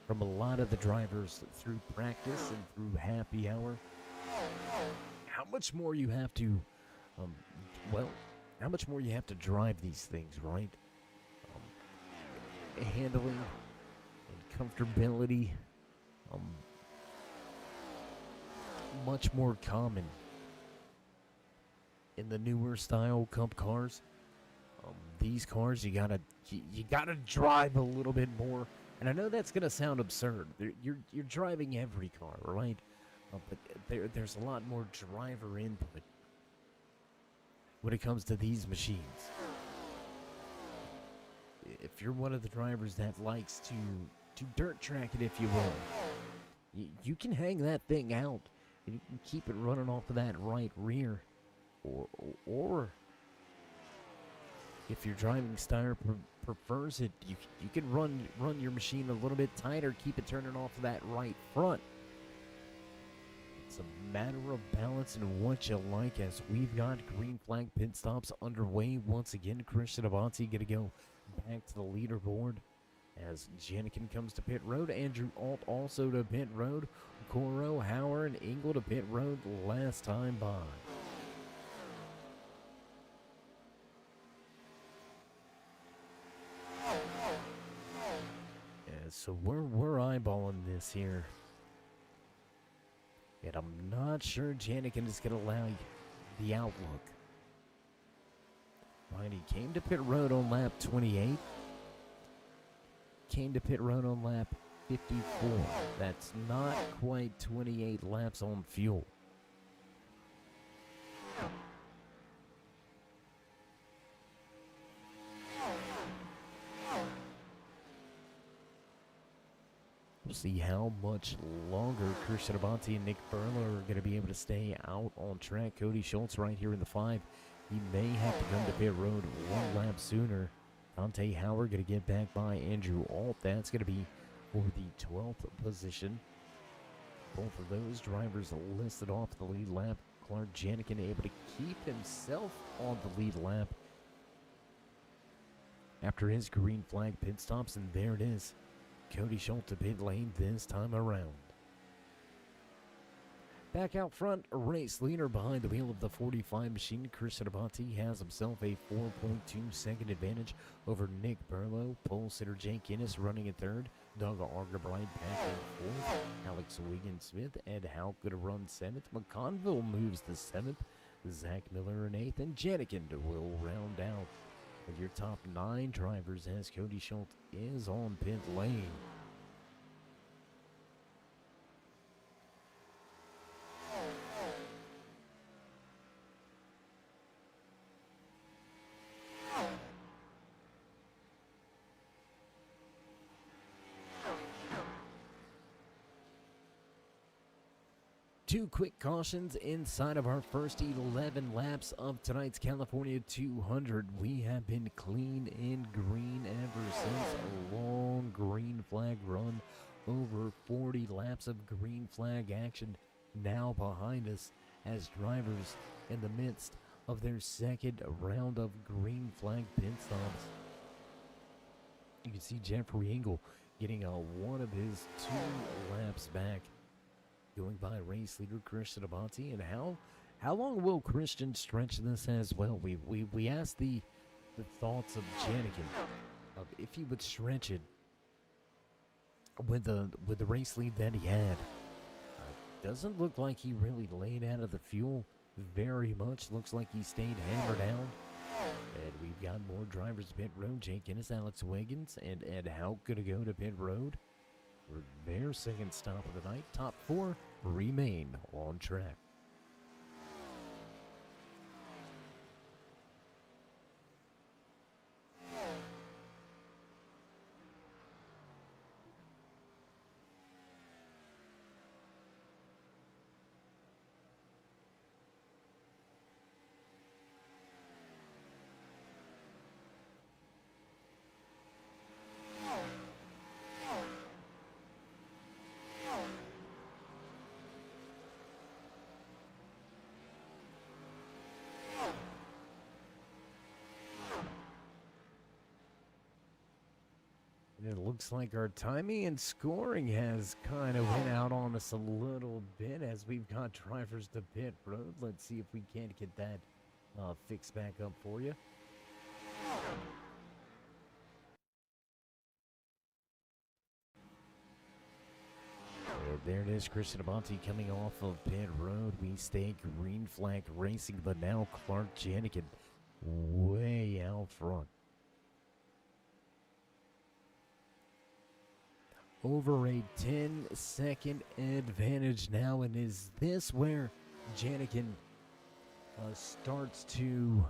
from a lot of the drivers through practice and through happy hour how much more you have to, how much more you have to drive these things, right? Handling and comfortability, much more common in the newer style Cup cars. These cars, you gotta drive a little bit more. And I know that's gonna sound absurd. You're driving every car, right? But there's a lot more driver input when it comes to these machines. If you're one of the drivers that likes to dirt track it, if you will, you can hang that thing out and you can keep it running off of that right rear, or if your driving style prefers it, you can run your machine a little bit tighter, keep it turning off of that right front. It's a matter of balance and what you like, as we've got green flag pit stops underway once again. Christian Avanti going to go back to the leaderboard. As Janikin comes to pit road, Andrew Alt also to pit road, Coro, Howard, and Engel to pit road last time by. Yeah, so we're eyeballing this here. And I'm not sure Janikin is going to allow the outlook. Right, he came to pit road on lap 28. Came to pit road on lap 54. That's not quite 28 laps on fuel. We'll see how much longer Christian Abate and Nick Berla are going to be able to stay out on track. Cody Schultz right here in the 5. He may have to come to pit road one lap sooner. Dante Howard going to get back by Andrew Alt. That's going to be for the 12th position. Both of those drivers listed off the lead lap. Clark Janikin able to keep himself on the lead lap after his green flag pit stops, and there it is. Cody Schultz to pit lane this time around. Back out front, a race leader behind the wheel of the 45 machine. Christian Abate has himself a 4.2 second advantage over Nick Berlo. Pole sitter Jake Innes running in third. Doug Argerbright back in fourth. Alex Wiggins-Smith and Hauck going to run seventh. McConville moves to seventh. Zach Miller in eighth, and Janikin will round out with your top 9 drivers as Cody Schultz is on pit lane. Two quick cautions inside of our first 11 laps of tonight's California 200. We have been clean in green ever since a long green flag run. Over 40 laps of green flag action now behind us as drivers in the midst of their second round of green flag pit stops. You can see Jeffrey Engel getting one of his 2 laps back, going by race leader Christian Abate. And how long will Christian stretch this as well? We asked the thoughts of Janikin of if he would stretch it with the race lead that he had. Doesn't look like he really laid out of the fuel very much. Looks like he stayed hammered down. And we've got more drivers to pit road. Jake Innes, Alex Wiggins, and Ed Hauck gonna go to pit road for their second stop of the night. Top 4 remain on track. It looks like our timing and scoring has kind of went out on us a little bit as we've got drivers to pit road. Let's see if we can't get that fixed back up for you. And there it is, Christian Abate coming off of pit road. We stay green flag racing, but now Clark Janikin way out front. Over a 10-second advantage now, and is this where Janikin starts to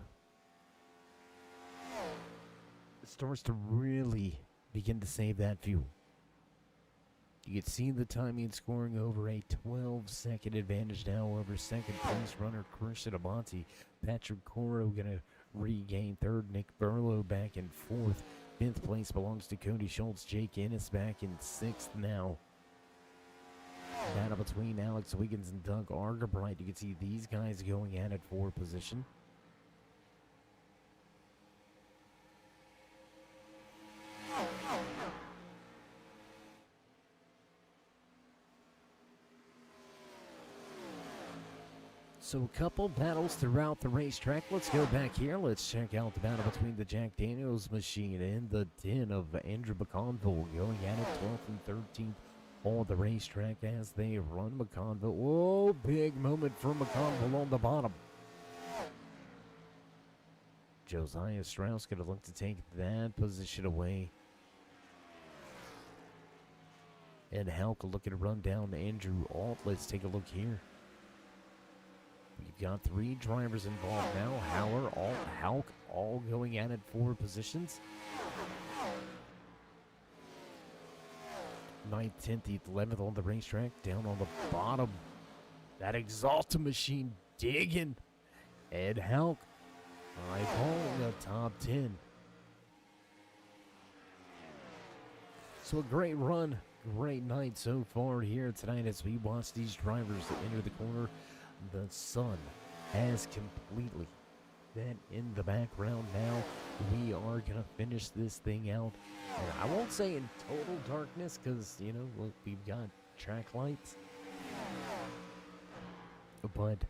really begin to save that fuel? You can see the timing and scoring over a 12-second advantage now over second place runner Christian Abate. Patrick Coro gonna regain third. Nick Berlo back in fourth. 5th place belongs to Cody Schultz. Jake Innes back in 6th now. Battle between Alex Wiggins and Doug Argerbright. You can see these guys going at it for position. So a couple battles throughout the racetrack. Let's go back here. Let's check out the battle between the Jack Daniels machine and the Den of Andrew McConville going at it 12th and 13th on the racetrack as they run McConville. Whoa, big moment for McConville on the bottom. Josiah Strauss going to look to take that position away. And Hauck looking to run down Andrew Alt. Let's take a look here. We've got 3 drivers involved now. Hauer, Alt, Hauck, all going at it for positions. 9th, 10th, 11th on the racetrack. Down on the bottom. That Exalta machine digging. Ed Hauck eyeballing the top 10. So a great run, great night so far here tonight as we watch these drivers enter the corner. The sun has completely been in the background now. We are going to finish this thing out. And I won't say in total darkness because, you know, look, we've got track lights. But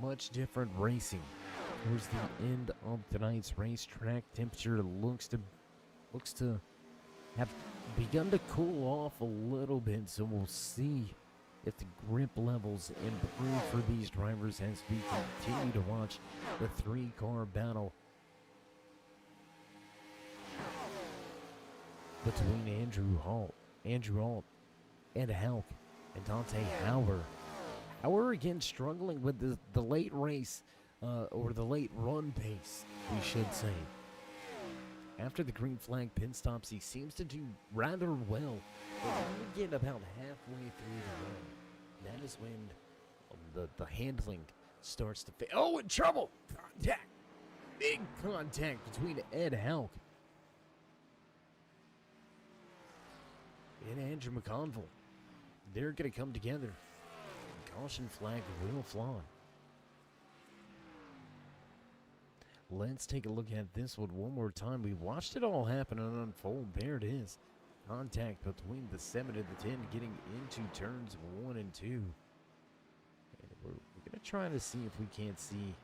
much different racing towards the end of tonight's racetrack. Temperature looks to have begun to cool off a little bit, so we'll see if the grip levels improve for these drivers as we continue to watch the 3-car battle between Andrew Alt, and Hauck, and Dante Hauer. Hauer again struggling with the late race, or the late run pace, we should say. After the green flag pit stops, he seems to do rather well. But when we get about halfway through the run, that is when the handling starts to fail. Oh, in trouble! Contact! Big contact between Ed Hauck and Andrew McConville. They're going to come together. Caution flag will fly. Let's take a look at this one more time. We watched it all happen and unfold. There it is. Contact between the 7 and the 10 getting into turns 1 and 2. And we're going to try to see if we can't see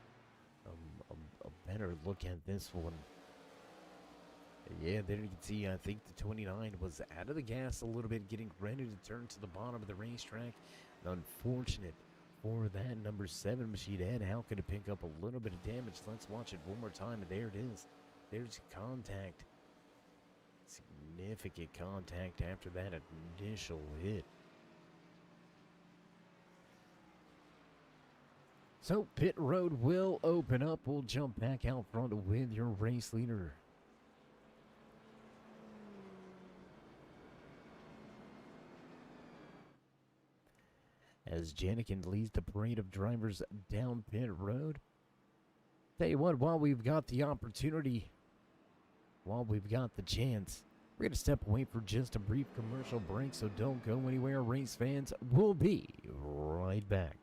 a better look at this one. Yeah, there you can see, I think the 29 was out of the gas a little bit, getting ready to turn to the bottom of the racetrack. Unfortunate for that number 7 machine. Ed Hauck going to pick up a little bit of damage. Let's watch it one more time, and there it is. There's contact. Significant contact after that initial hit. So pit road will open up. We'll jump back out front with your race leader. As Janikin leads the parade of drivers down pit road. Tell you what, while we've got the opportunity, while we've got the chance, we're going to step away for just a brief commercial break, so don't go anywhere, race fans. We'll be right back.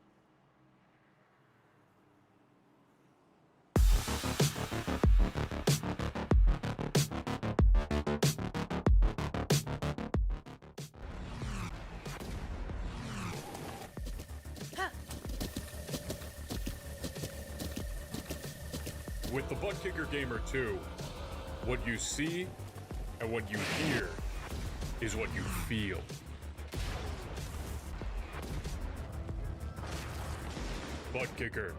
With the Butt Kicker Gamer 2, what you see and what you hear is what you feel. Butt Kicker.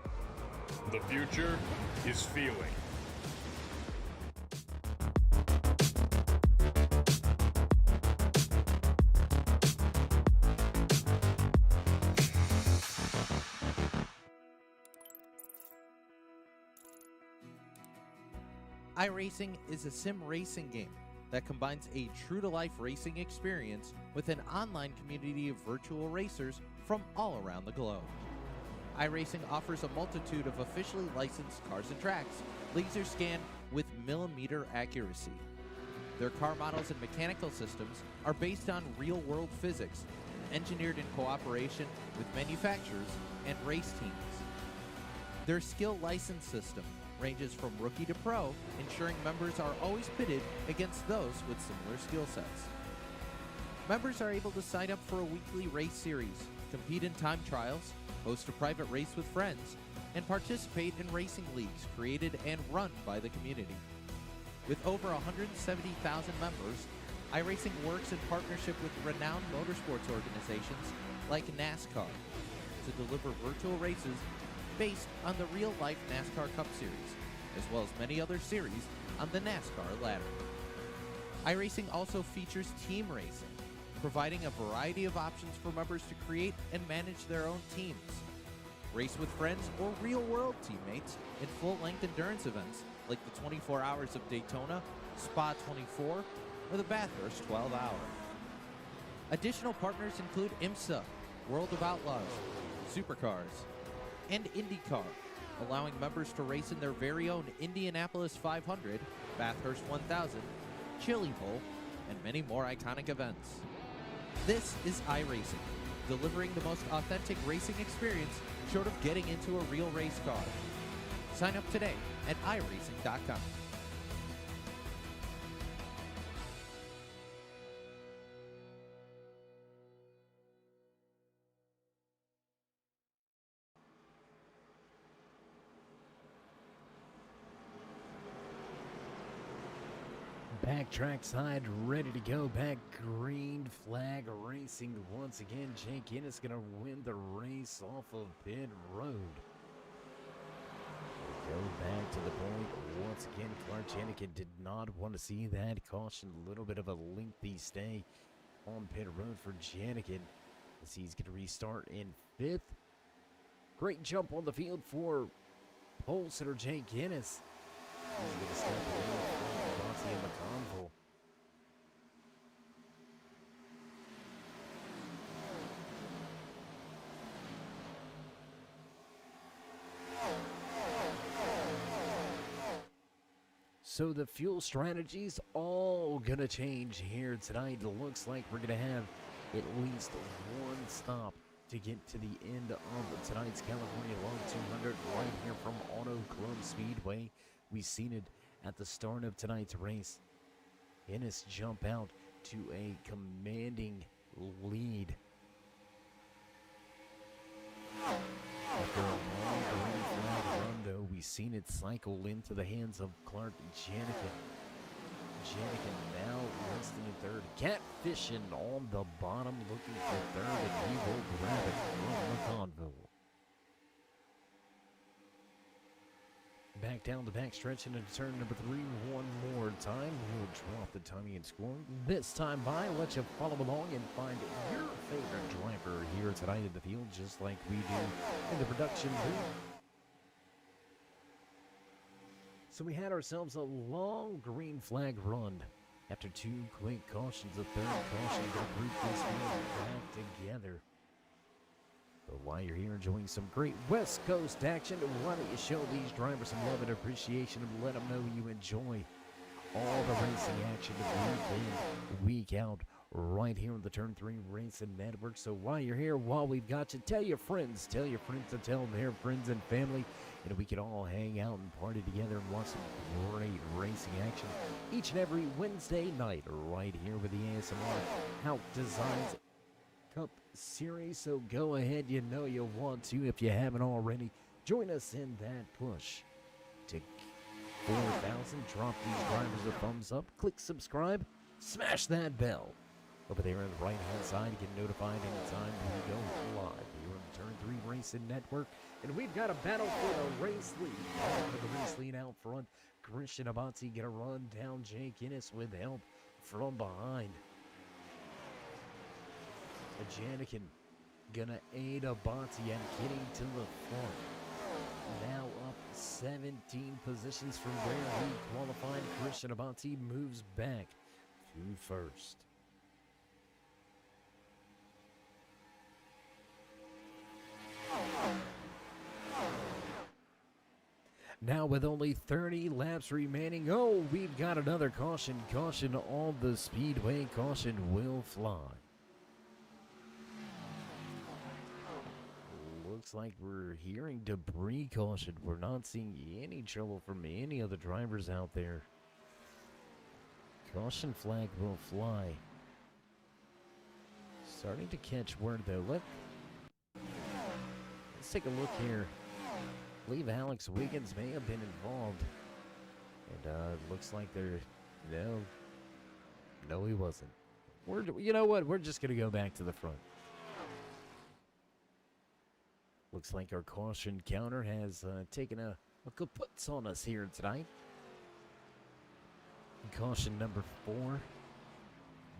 The future is feeling. iRacing is a sim racing game that combines a true-to-life racing experience with an online community of virtual racers from all around the globe. iRacing offers a multitude of officially licensed cars and tracks, laser scanned with millimeter accuracy. Their car models and mechanical systems are based on real-world physics, engineered in cooperation with manufacturers and race teams. Their skill license system ranges from rookie to pro, ensuring members are always pitted against those with similar skill sets. Members are able to sign up for a weekly race series, compete in time trials, host a private race with friends, and participate in racing leagues created and run by the community. With over 170,000 members, iRacing works in partnership with renowned motorsports organizations like NASCAR to deliver virtual races based on the real-life NASCAR Cup Series, as well as many other series on the NASCAR ladder. iRacing also features team racing, providing a variety of options for members to create and manage their own teams. Race with friends or real-world teammates in full-length endurance events like the 24 Hours of Daytona, Spa 24, or the Bathurst 12 Hour. Additional partners include IMSA, World of Outlaws, Supercars, and IndyCar, allowing members to race in their very own Indianapolis 500, Bathurst 1000, Chili Bowl, and many more iconic events. This is iRacing, delivering the most authentic racing experience short of getting into a real race car. Sign up today at iRacing.com. Back trackside, ready to go. Back green flag racing once again. Jake Ennis gonna win the race off of pit road. Go back to the point once again. Clark Janikin did not want to see that caution. A little bit of a lengthy stay on pit road for Janikin as he's gonna restart in fifth. Great jump on the field for pole sitter Jake Ennis. He's gonna step away from Rossi in the convo. So the fuel strategy's all gonna change here tonight. It looks like we're gonna have at least one stop to get to the end of tonight's California Long 200 right here from Autoclub Speedway. We've seen it at the start of tonight's race. Ennis jump out to a commanding lead. After a long green flag run, though, we've seen it cycle into the hands of Clark Janikin. Janikin now resting in third. Catfishing on the bottom, looking for third, and he will grab it from the convo. Back down the back stretch into turn number 3 one more time. We'll drop the timing and score. This time by, let you follow along and find your favorite driver here tonight in the field, just like we do in the production booth. So we had ourselves a long green flag run. After 2 quick cautions, a third caution to group this field back together. But while you're here enjoying some great West Coast action, why don't you show these drivers some love and appreciation and let them know you enjoy all the racing action week in, week out, right here on the Turn 3 Racing Network. So while you're here, while we've got you, tell your friends to tell their friends and family, and we can all hang out and party together and watch some great racing action each and every Wednesday night right here with the ASMR Hauck Designs Cup Series. So go ahead, you know you want to, if you haven't already, join us in that push to 4,000. Drop these drivers a thumbs up, click subscribe, smash that bell over there on the right hand side to get notified anytime we go live here on the Turn 3 Racing Network. And we've got a battle for the race lead. For the race lead out front, Christian Abbasi gonna run down Jake Ennis with help from behind. Janikin gonna aid Abbasi and getting to the front. Now up 17 positions from where he qualified. Christian Abbasi moves back to first. Now with only 30 laps remaining, oh, we've got another caution. Caution on the speedway. Caution will fly. Looks like we're hearing debris caution. We're not seeing any trouble from any of the drivers out there. Caution flag will fly. Starting to catch word though. let's take a look here. I believe Alex Wiggins may have been involved. And looks like they're... No, he wasn't. You know what? We're just going to go back to the front. Looks like our caution counter has taken a kaput on us here tonight. Caution number 4.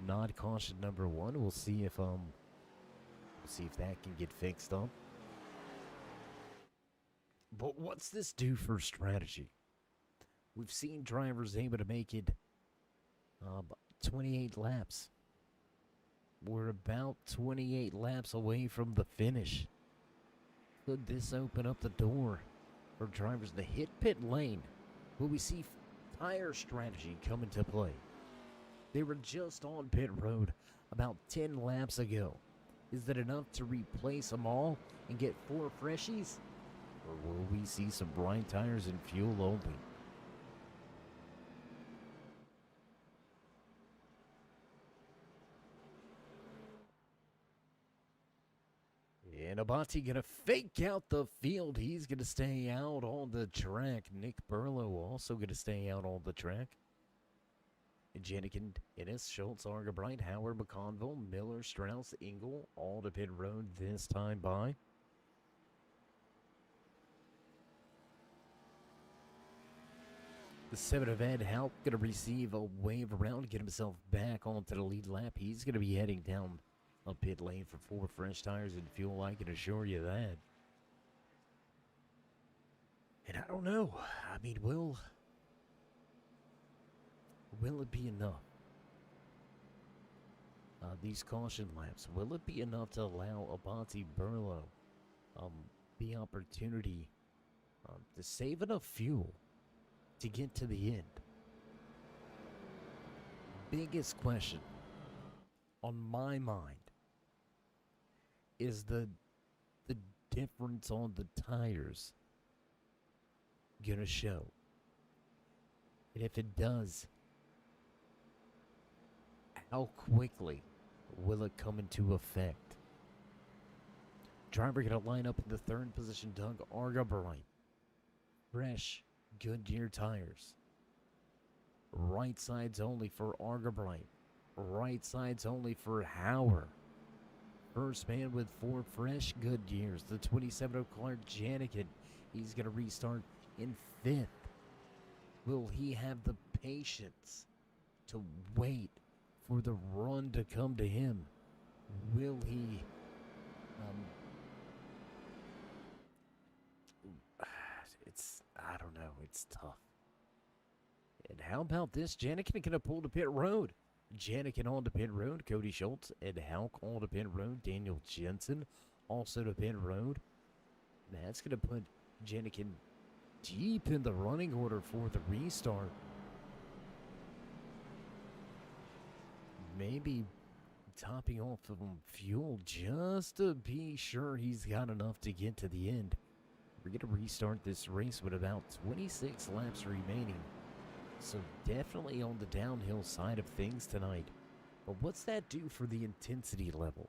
Not caution number 1. We'll see if that can get fixed up. But what's this do for strategy? We've seen drivers able to make it 28 laps. We're about 28 laps away from the finish. Could this open up the door for drivers to hit pit lane? Will we see tire strategy come into play? They were just on pit road about 10 laps ago. Is that enough to replace them all and get 4 freshies? Or will we see some bright tires and fuel only? And Abati gonna fake out the field. He's gonna stay out on the track. Nick Burlow also gonna stay out on the track. Jenikin, Ennis, Schultz, Argabright, Howard, McConville, Miller, Strauss, Engel, all to pit road this time by. The 7 of Ed Hauck gonna receive a wave around, get himself back onto the lead lap. He's gonna be heading down a pit lane for 4 fresh tires and fuel, I can assure you that. And I don't know. I mean, will it be enough? These caution laps, will it be enough to allow Abati Burlow the opportunity to save enough fuel to get to the end? Biggest question on my mind is the difference on the tires gonna show? And if it does, how quickly will it come into effect? Driver gonna line up in the 3rd position, Doug Argabright. Fresh Goodyear tires. Right sides only for Argabright. Right sides only for Howard. First man with 4 fresh Goodyears, the 27 of Clark Janikin. He's going to restart in 5th. Will he have the patience to wait for the run to come to him? Will he I don't know, it's tough. And how about this? Janikin gonna pull to pit road. Janikin on to pit road. Cody Schultz and Hauck on to pit road. Daniel Jensen also to pit road. That's gonna put Janikin deep in the running order for the restart. Maybe topping off some fuel just to be sure he's got enough to get to the end. We're going to restart this race with about 26 laps remaining. So definitely on the downhill side of things tonight. But what's that do for the intensity level?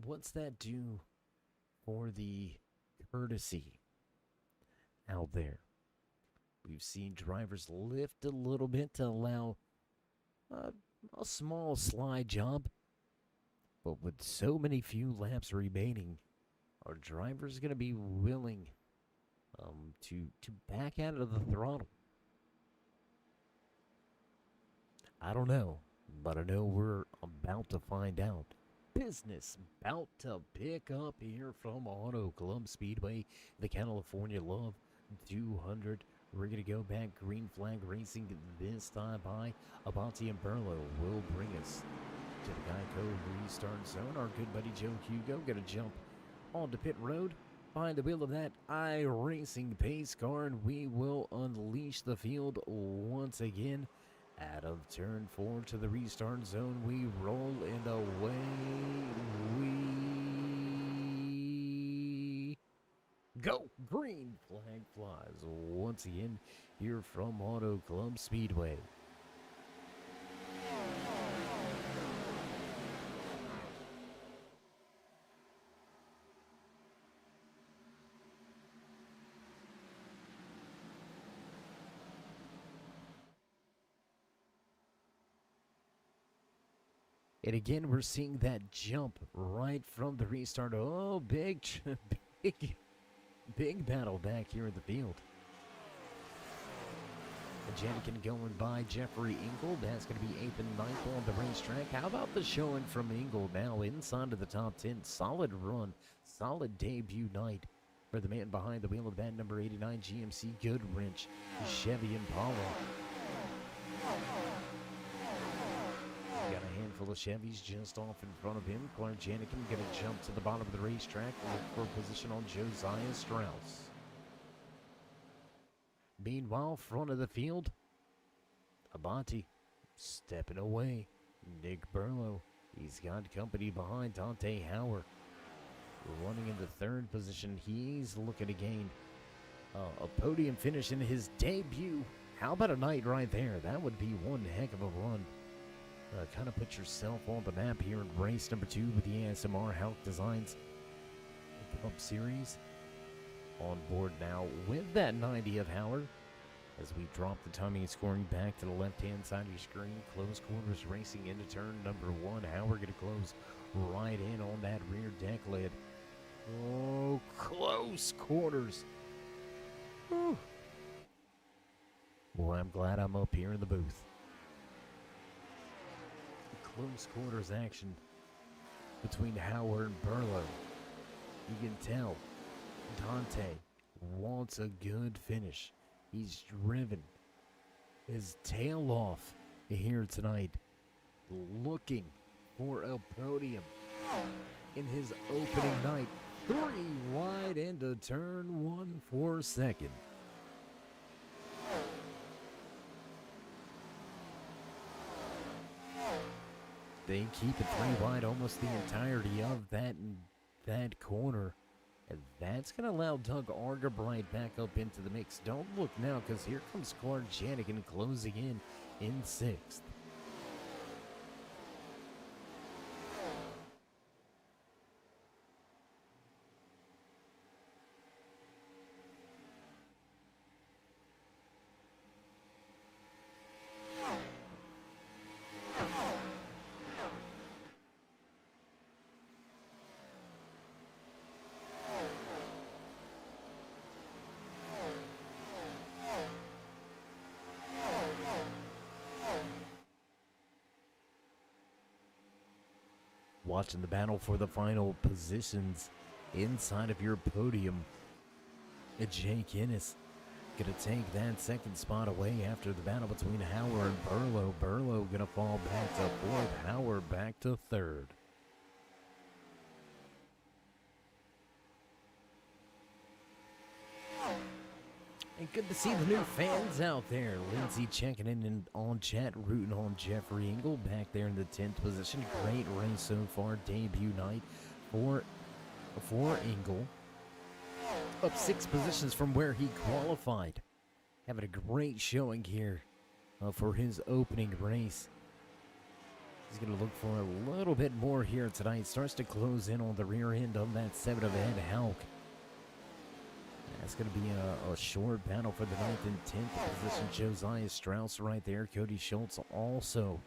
What's that do for the courtesy out there? We've seen drivers lift a little bit to allow a small slide job. But with so many few laps remaining, our driver's going to be willing to back out of the throttle. I don't know, but I know we're about to find out. Business about to pick up here from Autoclub Speedway, the California Love 200. We're going to go back green flag racing this time by Abati and Burlow will bring us to the Geico restart zone. Our good buddy Joe Hugo going to jump onto pit road behind the wheel of that iRacing pace car, and we will unleash the field once again. Out of turn 4 to the restart zone, we roll and away we go. Green flag flies once again here from Autoclub Speedway. And again, we're seeing that jump right from the restart. Oh, big battle back here in the field. Janikin going by Jeffrey Engel. That's going to be 8th and 9th on the racetrack. How about the showing from Engel now inside of the top 10? Solid run, solid debut night for the man behind the wheel of that number 89 GMC Goodwrench Chevy Impala. Got a handful of Chevys just off in front of him. Clark Janikin going to jump to the bottom of the racetrack, look for position on Josiah Strauss. Meanwhile, front of the field, Abati stepping away. Nick Burlow, he's got company behind Dante Hauer. Running in the third position, he's looking to gain a podium finish in his debut. How about a night right there? That would be one heck of a run. Kind of put yourself on the map here in race number 2 with the ASMR Hauck Designs Cup Series. On board now with that 90 of Howard as we drop the timing and scoring back to the left-hand side of your screen. Close quarters racing into turn number 1. Howard going to close right in on that rear deck lid. Oh, close quarters. Whew. Boy, I'm glad I'm up here in the booth. Close quarters action between Howard and Burlow. You can tell Dante wants a good finish. He's driven his tail off here tonight, looking for a podium in his opening night. 3 wide into turn 1 for second. They keep it 3 wide almost the entirety of that corner. And that's going to allow Doug Argabright back up into the mix. Don't look now, because here comes Clark Janikin closing in 6th. Watching the battle for the final positions inside of your podium. Jake Innes going to take that second spot away after the battle between Howard and Burlow. Burlow going to fall back to 4th. Howard back to 3rd. And good to see the new fans out there. Lindsay checking in and on chat, rooting on Jeffrey Engel back there in the 10th position. Great race so far. Debut night for Engel. Up 6 positions from where he qualified. Having a great showing here for his opening race. He's going to look for a little bit more here tonight. Starts to close in on the rear end of that 7 of Ed Hauck. That's going to be a short battle for the 9th and 10th position. Josiah Strauss right there. Cody Schultz also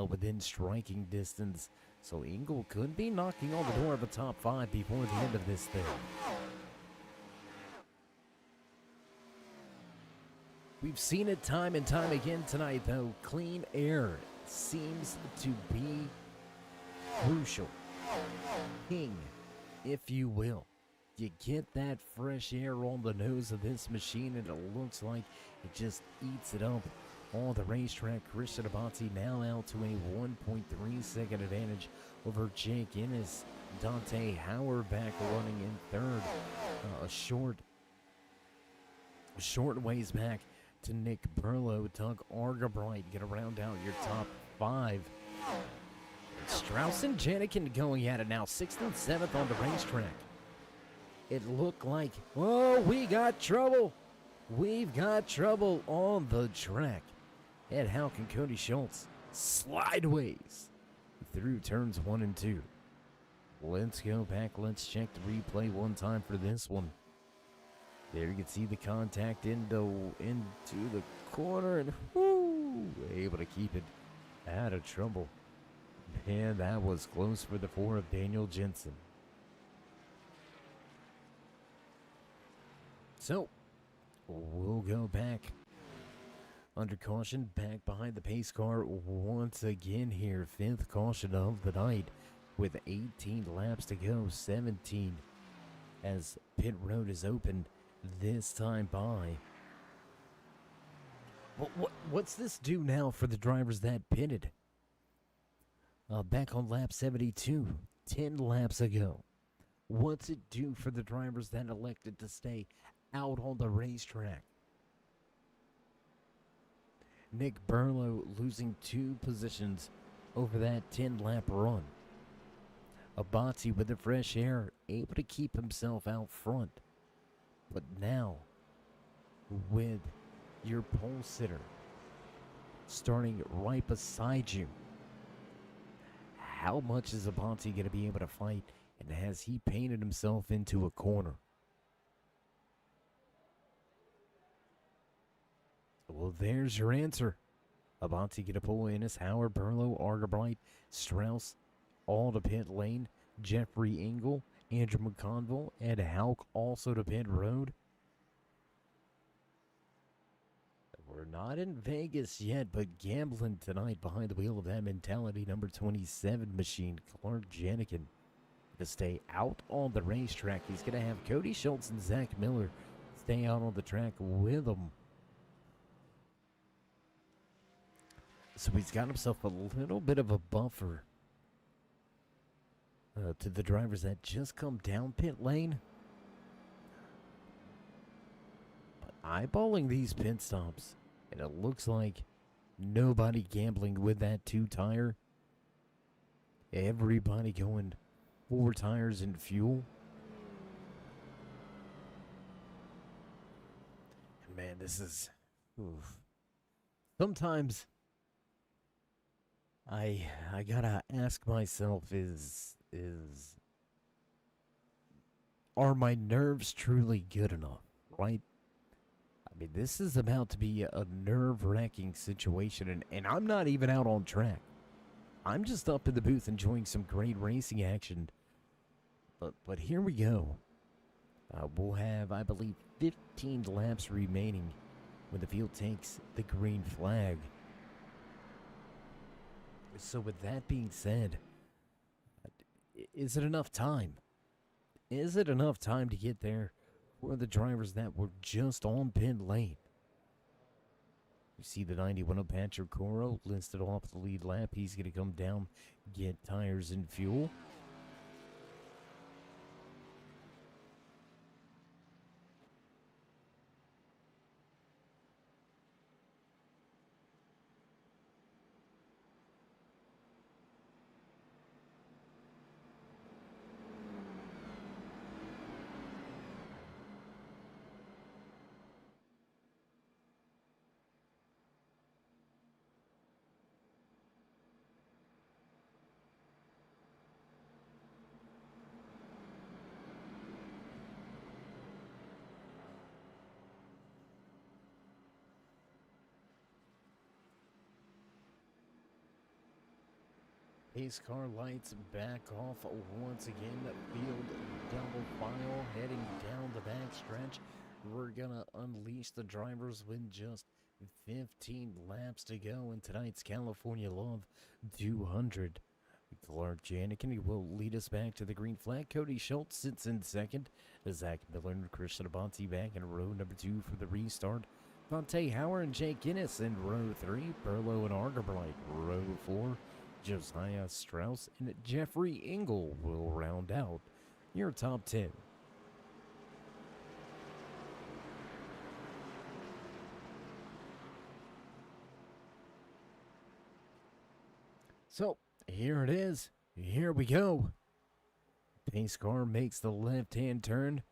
within striking distance. So Engel could be knocking on the door of the top 5 before the end of this thing. We've seen it time and time again tonight, though. Clean air seems to be crucial. King, if you will. You get that fresh air on the nose of this machine, and it looks like it just eats it up on the racetrack. Christian Abate now out to a 1.3 second advantage over Jake Innes. Dante Howard back running in 3rd. A short ways back to Nick Burlow. Doug Argabright going to round out your top 5. Strauss and Janikin going at it now. 6th and 7th on the racetrack. It looked like, oh, we got trouble. We've got trouble on the track. Ed Hauck and Cody Schultz slideways through turns 1 and 2. Let's go back. Let's check the replay one time for this one. There you can see the contact into the corner, and whoo, able to keep it out of trouble. And that was close for the 4 of Daniel Jensen. So, we'll go back under caution, back behind the pace car once again here. 5th caution of the night with 18 laps to go, 17 as pit road is opened this time by. What's this do now for the drivers that pitted? Back on lap 72, 10 laps ago. What's it do for the drivers that elected to stay out on the racetrack? Nick Burlow losing 2 positions over that 10-lap run. Abati with the fresh air, able to keep himself out front. But now, with your pole sitter starting right beside you, how much is Abati going to be able to fight, and has he painted himself into a corner? Well, there's your answer. Abati going to pull in as Howard, Burlow, Argerbright, Strauss, all to pit lane. Jeffrey Engel, Andrew McConville, and Hauck also to pit road. We're not in Vegas yet, but gambling tonight behind the wheel of that mentality. Number 27 machine, Clark Janikin, to stay out on the racetrack. He's going to have Cody Schultz and Zach Miller stay out on the track with him. So he's got himself a little bit of a buffer to the drivers that just come down pit lane. But eyeballing these pit stops, and it looks like nobody gambling with that 2 tire. Everybody going 4 tires and fuel. And man, this is... Oof. Sometimes I gotta ask myself, are my nerves truly good enough, right? I mean, this is about to be a nerve-wracking situation, and I'm not even out on track. I'm just up in the booth enjoying some great racing action. But here we go. We'll have, I believe, 15 laps remaining when the field takes the green flag. So with that being said, is it enough time? Is it enough time to get there for the drivers that were just on pit lane? You see the 91 of Patrick Coro listed off the lead lap. He's going to come down, get tires and fuel. Pace car lights back off once again. Field double file heading down the back stretch. We're gonna unleash the drivers with just 15 laps to go in tonight's California Love 200. Clark Janikin will lead us back to the green flag. Cody Schultz sits in second. Zach Miller and Christian Abate back in row number 2 for the restart. Vontae Howard and Jake Guinness in row 3. Burlow and Argerbright row 4. Josiah Strauss and Jeffrey Engel will round out your top 10. So, here it is. Here we go. Pace car makes the left-hand turn.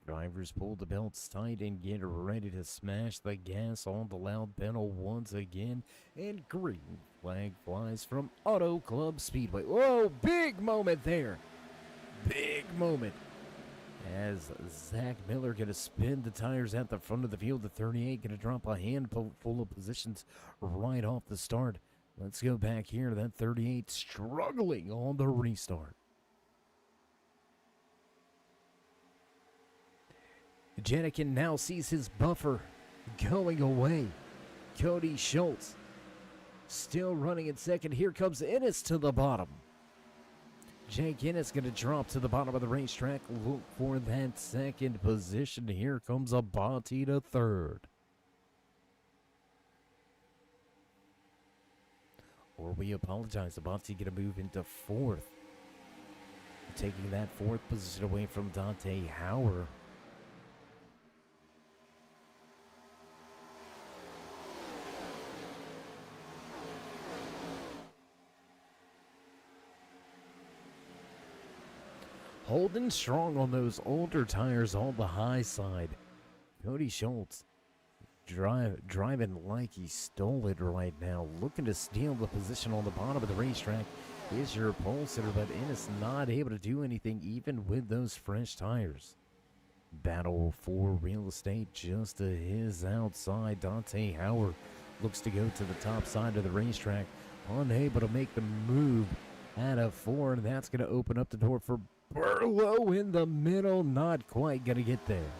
Drivers pull the belts tight and get ready to smash the gas on the loud pedal once again. And green flag flies from Autoclub Speedway. Whoa, big moment there. Big moment. As Zach Miller going to spin the tires at the front of the field. The 38 going to drop a handful of positions right off the start. Let's go back here to that 38 struggling on the restart. Janikin now sees his buffer going away. Cody Schultz still running in second. Here comes Ennis to the bottom. Jake Ennis going to drop to the bottom of the racetrack. Look for that second position. Here comes Abati to third. Or we apologize. Abati going to move into fourth. Taking that fourth position away from Dante Hauer. Holding strong on those older tires on the high side. Cody Schultz driving like he stole it right now. Looking to steal the position on the bottom of the racetrack is your pole sitter, but Ennis not able to do anything even with those fresh tires. Battle for real estate just to his outside. Dante Howard looks to go to the top side of the racetrack. Unable to make the move out of four, and that's going to open up the door for Burlow in the middle. Not quite going to get there.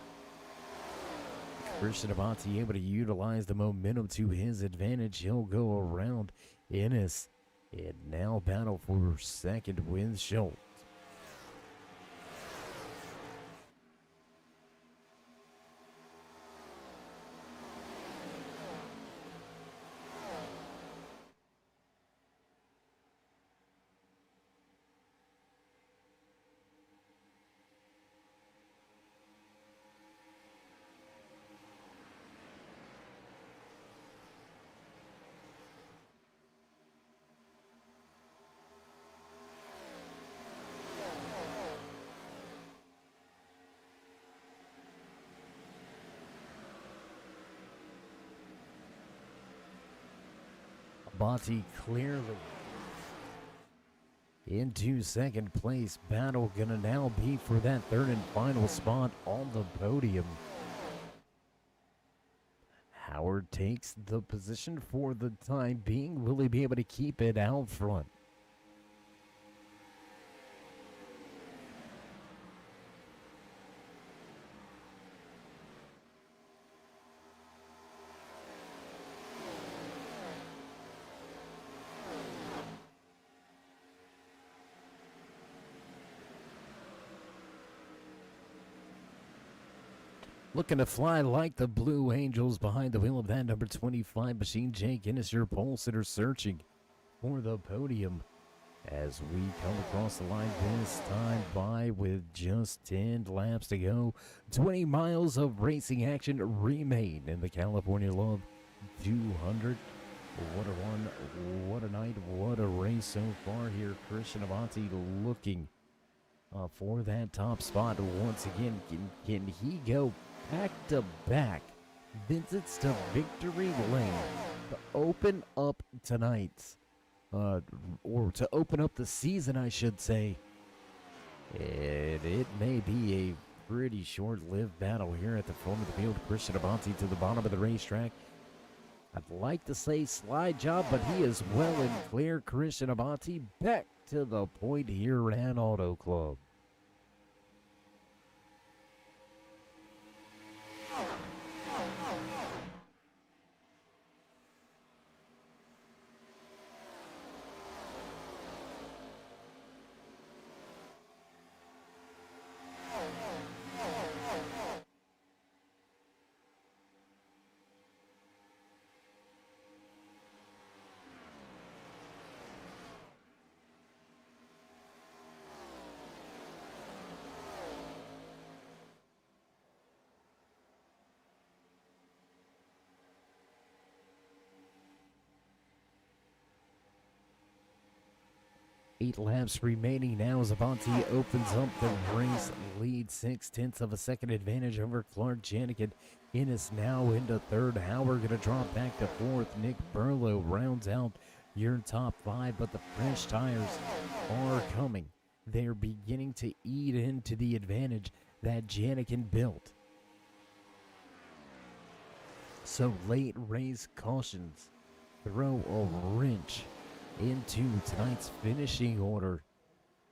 Christian Abati able to utilize the momentum to his advantage. He'll go around Ennis and now battle for second with Schultz. Abati clearly into second place. Battle gonna now be for that third and final spot on the podium. Howard takes the position for the time being. Will he be able to keep it out front? Looking to fly like the Blue Angels behind the wheel of that number 25 machine. Jake Ennis, your pole sitter, searching for the podium as we come across the line this time by with just 10 laps to go. 20 miles of racing action remain in the California Love 200. What a run, what a night, what a race so far here. Christian Avanti looking for that top spot once again. Can he go back-to-back visits to victory lane to open up tonight's, or to open up the season, I should say? And it may be a pretty short-lived battle here at the front of the field. Christian Avanti to the bottom of the racetrack. I'd like to say slide job, but he is well and clear. Christian Avanti back to the point here at Auto Club. Eight laps remaining now as Avanti opens up the race lead. 0.6 of a second advantage over Clark Janikin. Ennis now into third. Howard going to drop back to fourth. Nick Burlow rounds out your top five, but the fresh tires are coming. They're beginning to eat into the advantage that Janikin built. So late race cautions throw a wrench into tonight's finishing order.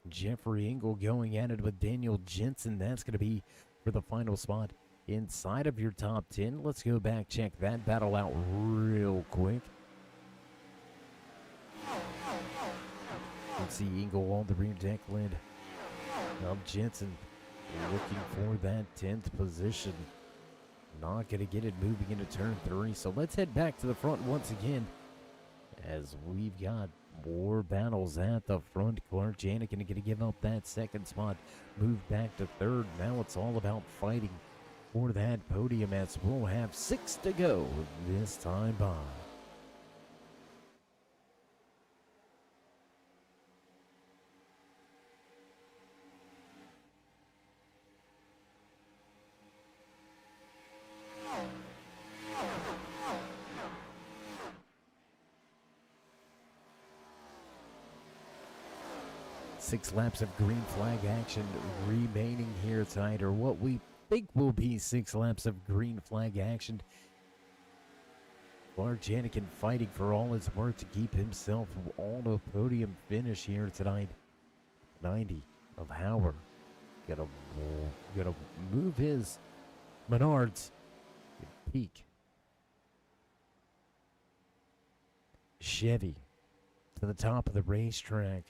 Jeffrey Engel going at it with Daniel Jensen. That's going to be for the final spot inside of your top 10. Let's go back, check that battle out real quick. Let's see Engel on the rear deck lid of Jensen, looking for that 10th position. Not going to get it moving into turn 3. So let's head back to the front once again, as we've got more battles at the front. Clark Janikin going to give up that second spot, move back to third. Now it's all about fighting for that podium, as we'll have 6 to go this time by. Six laps of green flag action remaining here tonight, or what we think will be 6 laps of green flag action. Clark Janikin fighting for all his worth to keep himself on a podium finish here tonight. 90 of Hauer. Gonna move his Menards. Peak. Chevy to the top of the racetrack.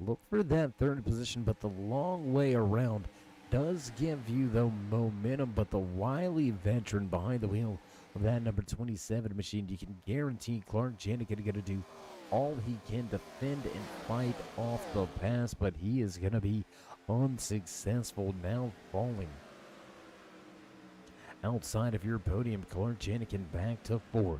Look for that third position, but the long way around does give you the momentum. But the wily veteran behind the wheel of that number 27 machine, you can guarantee Clark Janikin going to do all he can defend and fight off the pass, but he is going to be unsuccessful, now falling outside of your podium. Clark Janikin back to 4th.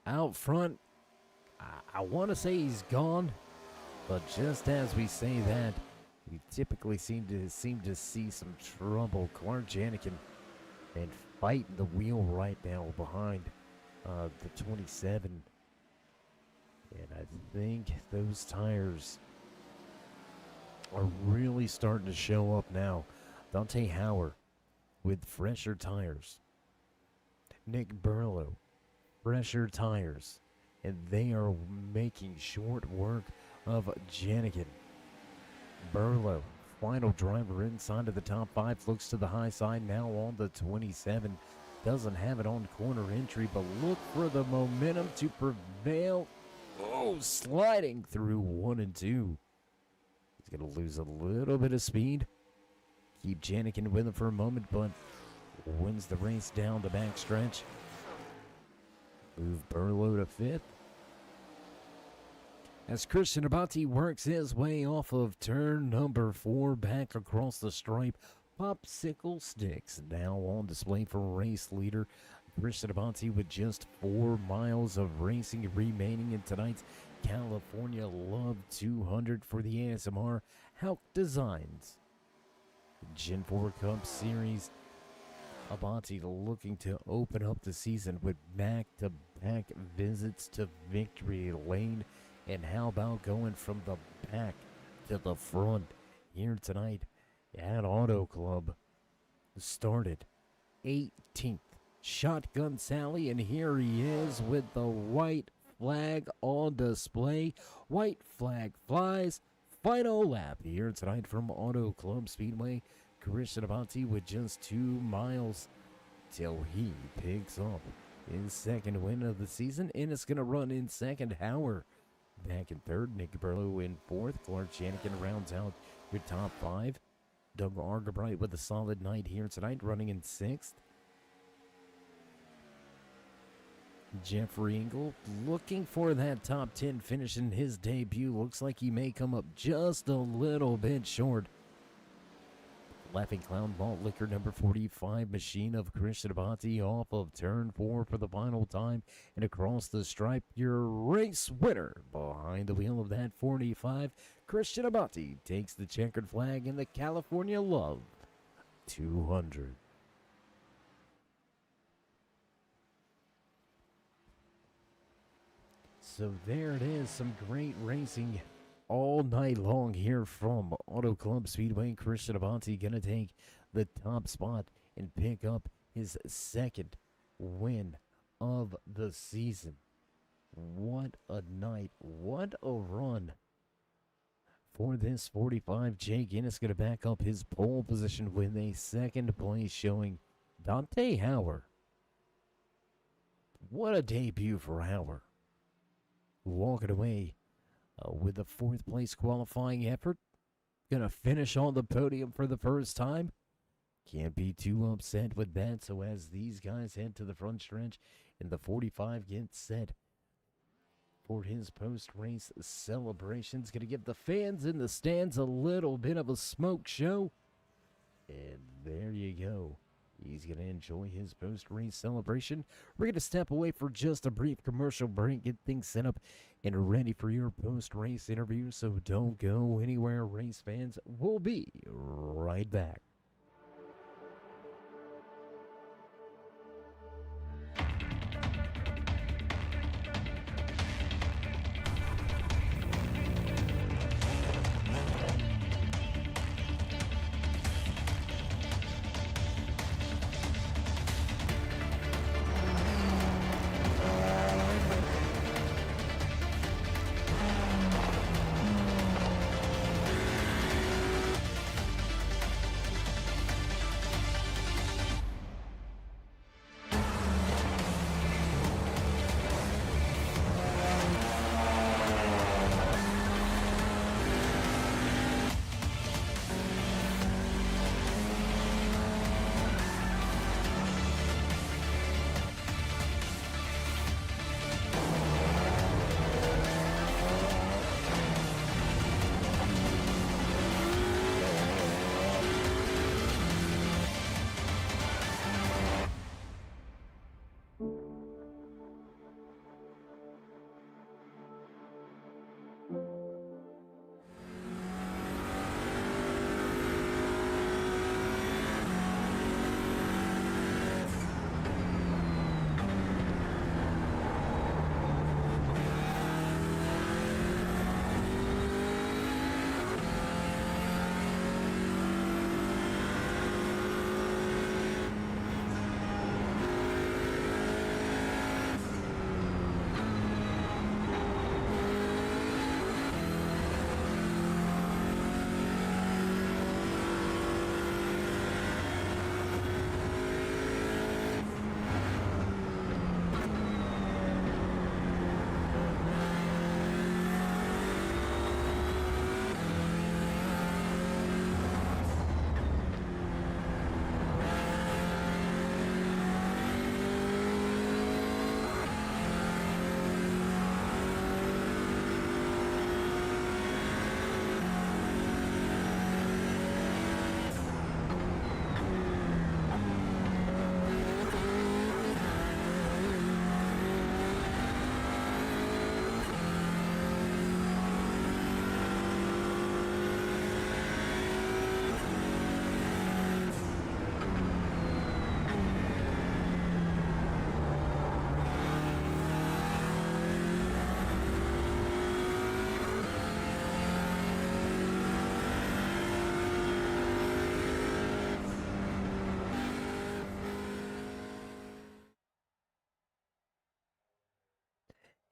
Out front, I want to say he's gone, but just as we say that, we typically seem to see some trouble. Clark Janikin and fighting the wheel right now behind the 27, and I think those tires are really starting to show up now. Dante Hauer with fresher tires. Nick Burlow, fresher tires, and they are making short work of Janikin. Burlow, final driver inside of the top 5, looks to the high side now on the 27. Doesn't have it on corner entry, but look for the momentum to prevail. Oh, sliding through 1 and 2. He's going to lose a little bit of speed. Keep Janikin with him for a moment, but wins the race down the back stretch. Move Burlow to 5th. As Christian Abate works his way off of turn number 4 back across the stripe. Popsicle sticks now on display for race leader Christian Abate with just 4 miles of racing remaining in tonight's California Love 200 for the ASMR Hauck Designs Gen 4 Cup Series. Abate looking to open up the season with back-to-back visits to victory lane. And how about going from the back to the front here tonight at Autoclub? Started 18th. Shotgun Sally, and here he is with the white flag on display. White flag flies. Final lap here tonight from Autoclub Speedway. Christian Abate with just 2 miles till he picks up his second win of the season, and it's going to run in second. Hauer back in third. Nick Burlow in 4th. Clark Janikin rounds out your top 5. Doug Argabright with a solid night here tonight, running in 6th. Jeffrey Engel looking for that top 10 finish in his debut. Looks like he may come up just a little bit short. Laughing Clown Malt Liquor number 45, Machine of Christian Abati off of turn 4 for the final time. And across the stripe, your race winner behind the wheel of that 45, Christian Abati takes the checkered flag in the California Love 200. So there it is, some great racing all night long here from Autoclub Speedway. Christian Abati gonna take the top spot and pick up his second win of the season. What a night, what a run for this 45. Jay Guinness gonna back up his pole position with a second place showing. Dante Hauer. What a debut for Hauer. Walking away with a 4th place qualifying effort. Gonna finish on the podium for the first time. Can't be too upset with that. So as these guys head to the front stretch and the 45 gets set for his post-race celebrations. Gonna give the fans in the stands a little bit of a smoke show. And there you go. He's going to enjoy his post-race celebration. We're going to step away for just a brief commercial break, get things set up and ready for your post-race interview. So don't go anywhere, race fans. We'll be right back.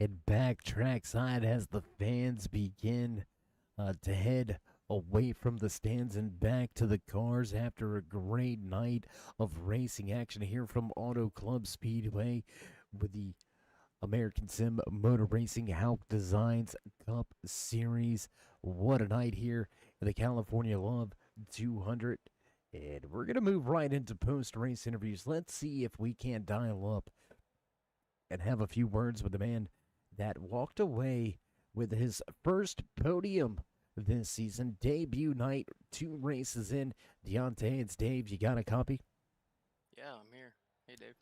And back trackside as the fans begin to head away from the stands and back to the cars after a great night of racing action here from Auto Club Speedway with the American Sim Motor Racing Hauck Designs Cup Series. What a night here in the California Love 200. And we're going to move right into post-race interviews. Let's see if we can dial up and have a few words with the man that walked away with his first podium this season. Debut night, 2 races in. Deontay, it's Dave. You got a copy? Yeah, I'm here. Hey, Dave.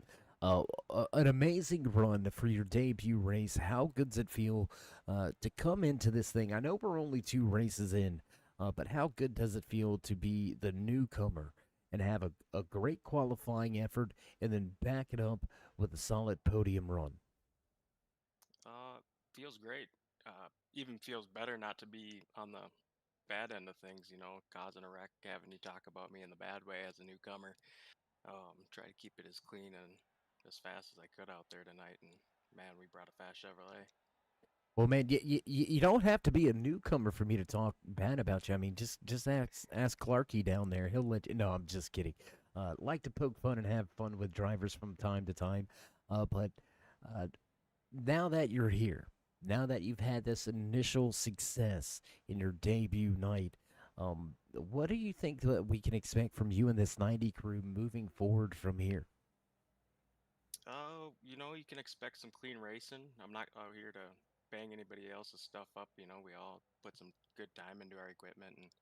An amazing run for your debut race. How good does it feel to come into this thing? I know we're only 2 races in, but how good does it feel to be the newcomer and have a great qualifying effort and then back it up with a solid podium run? Feels great. Even feels better not to be on the bad end of things, causing a wreck, having you talk about me in the bad way as a newcomer. Try to keep it as clean and as fast as I could out there tonight. And man, we brought a fast Chevrolet. Well, man, you don't have to be a newcomer for me to talk bad about you. I mean, just ask Clarky down there. He'll let you. No, I'm just kidding. Like to poke fun and have fun with drivers from time to time. But uh, now that you're here, now that you've had this initial success in your debut night, what do you think that we can expect from you and this 90 crew moving forward from here? You can expect some clean racing. I'm not out here to bang anybody else's stuff up. We all put some good time into our equipment and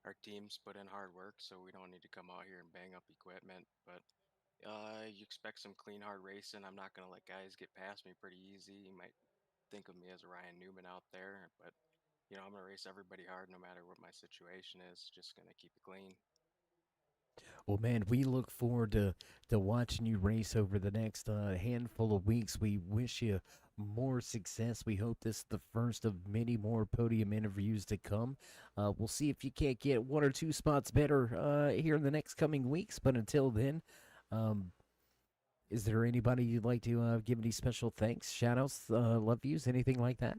our teams put in hard work, so we don't need to come out here and bang up equipment. But you expect some clean, hard racing. I'm not gonna let guys get past me pretty easy. You might think of me as a Ryan Newman out there, but I'm gonna race everybody hard no matter what my situation is. Just gonna keep it clean. Well, man, we look forward to watching you race over the next handful of weeks. We wish you more success. We hope this is the first of many more podium interviews to come. We'll see if you can't get 1 or 2 spots better here in the next coming weeks. But until then, um, is there anybody you'd like to give any special thanks, shout outs, love views, anything like that?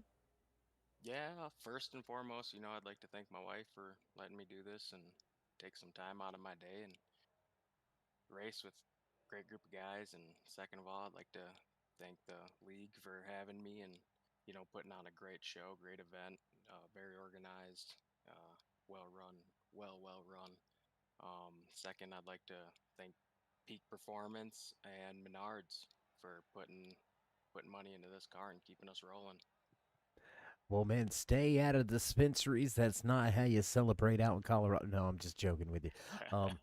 Yeah, first and foremost, I'd like to thank my wife for letting me do this and take some time out of my day and race with a great group of guys. And second of all, I'd like to thank the league for having me and putting on a great show, great event, very organized, well run, well run. Second, I'd like to thank Peak Performance and Menards for putting money into this car and keeping us rolling. Well, man, stay out of dispensaries. That's not how you celebrate out in Colorado. No, I'm just joking with you. Um,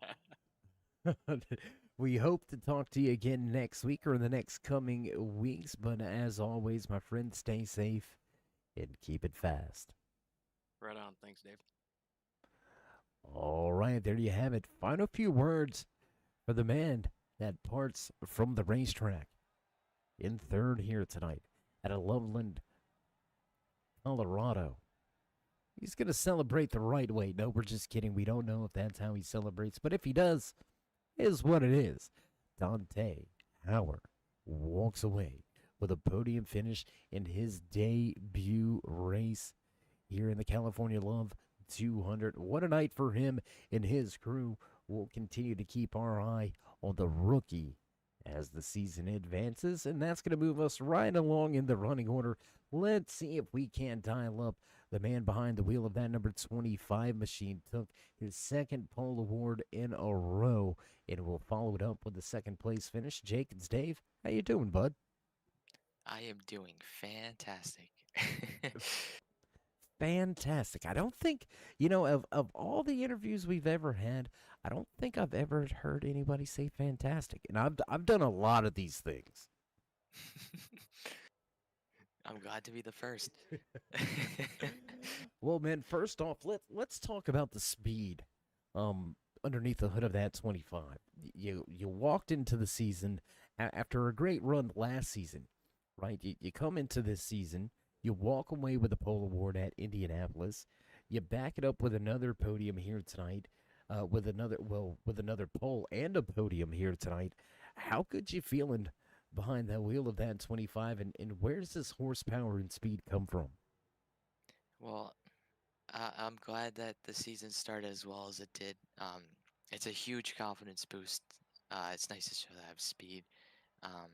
we hope to talk to you again next week or in the next coming weeks. But as always, my friend, stay safe and keep it fast. Right on. Thanks, Dave. All right, there you have it. Final few words for the man that parts from the racetrack in third here tonight at a Loveland, Colorado. He's going to celebrate the right way. No, we're just kidding. We don't know if that's how he celebrates, but if he does, is what it is. Dante Hauer walks away with a podium finish in his debut race here in the California Love 200. What a night for him and his crew. We'll continue to keep our eye on the rookie as the season advances, and that's going to move us right along in the running order. Let's see if we can dial up the man behind the wheel of that number 25 machine. Took his second pole award in a row, and we'll follow it up with the second place finish. Jake, it's Dave. How you doing, bud? I am doing fantastic. Fantastic. I don't think, of all the interviews we've ever had, I don't think I've ever heard anybody say fantastic. And I've done a lot of these things. I'm glad to be the first. Well, man, first off, let's talk about the speed underneath the hood of that 25. You walked into the season after a great run last season, right? You come into this season, you walk away with a pole award at Indianapolis. You back it up with another podium here tonight, with another pole and a podium here tonight. How good you feeling behind the wheel of that 25, and where's this horsepower and speed come from? Well, I'm glad that the season started as well as it did. It's a huge confidence boost. It's nice to show that I have speed. Um,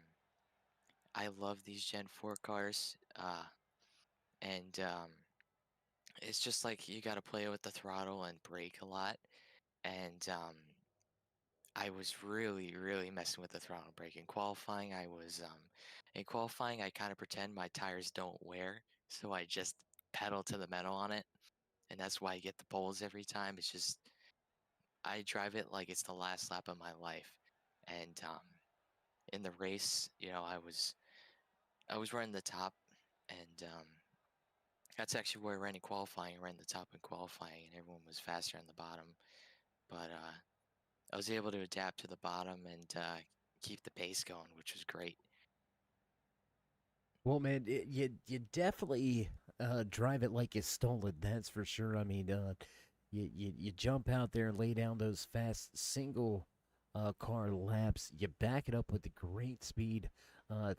I love these Gen 4 cars, and it's just like you got to play with the throttle and brake a lot. And I was really, really messing with the throttle brake. In qualifying, I kind of pretend my tires don't wear, so I just pedal to the metal on it. and that's why I get the poles every time. It's just I drive it like it's the last lap of my life, and in the race, I was running the top, and that's actually where I ran in qualifying. I ran the top in qualifying, and everyone was faster on the bottom. But I was able to adapt to the bottom and keep the pace going, which was great. Well, man, you definitely drive it like you stole it. That's for sure. I mean, you jump out there and lay down those fast single car laps. You back it up with the great speed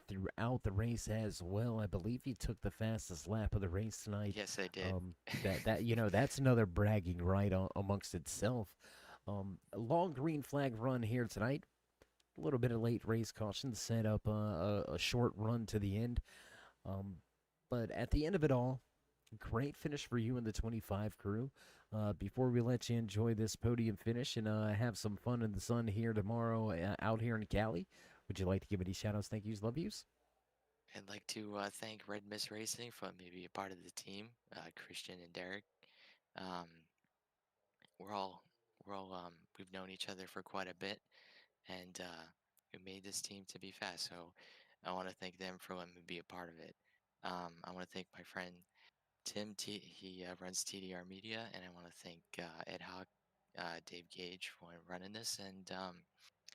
throughout the race as well. I believe you took the fastest lap of the race tonight. Yes, I did. That's another bragging right amongst itself. A long green flag run here tonight. A little bit of late race caution set up a short run to the end. But at the end of it all, great finish for you and the 25 crew. Before we let you enjoy this podium finish and have some fun in the sun here tomorrow out here in Cali, would you like to give any shout-outs, thank yous, love yous? I'd like to thank Red Mist Racing for letting me be a part of the team, Christian and Derek. Um, we're all we've known each other for quite a bit, and we made this team to be fast. So I want to thank them for letting me be a part of it. I want to thank my friend Tim. He runs TDR Media, and I want to thank Ed Hauck, Dave Gage for running this, and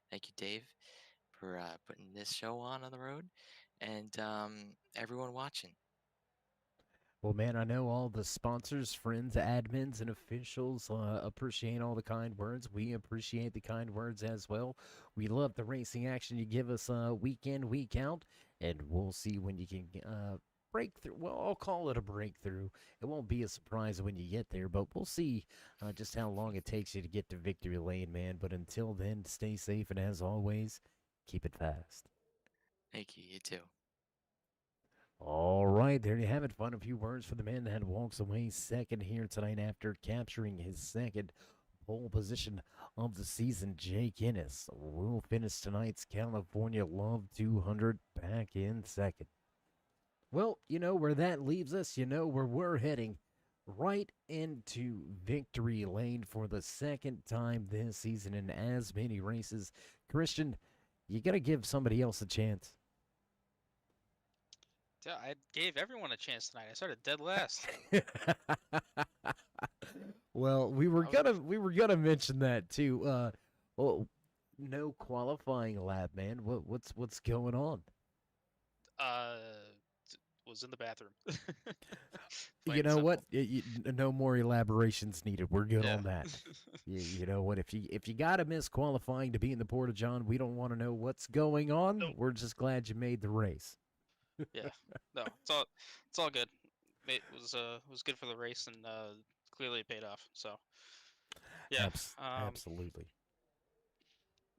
thank you, Dave, for putting this show on the road, and everyone watching. Well, man, I know all the sponsors, friends, admins, and officials appreciate all the kind words. We appreciate the kind words as well. We love the racing action you give us week in, week out, and we'll see when you can break through. Well, I'll call it a breakthrough. It won't be a surprise when you get there, but we'll see just how long it takes you to get to victory lane, man. But until then, stay safe, and as always, keep it fast. Thank you. You too. All right, there you have it. Fun, a few words for the man that walks away second here tonight after capturing his second pole position of the season. Jake Ennis will finish tonight's California Love 200 back in second. Well, you know where that leaves us. You know where we're heading. Right into victory lane for the second time this season in as many races. Christian, you got to give somebody else a chance. I gave everyone a chance tonight. I started dead last. Well, we were gonna mention that too. Well, no qualifying lap, man. What's going on? Was in the bathroom. You Plain and know what? simple. No more elaborations needed. We're good Yeah. on that. You know what? If you gotta miss qualifying to be in the Porta John, we don't want to know what's going on. Nope. We're just glad you made the race. Yeah. No, it's all good. It was good for the race, and clearly it paid off. So yeah. Absolutely.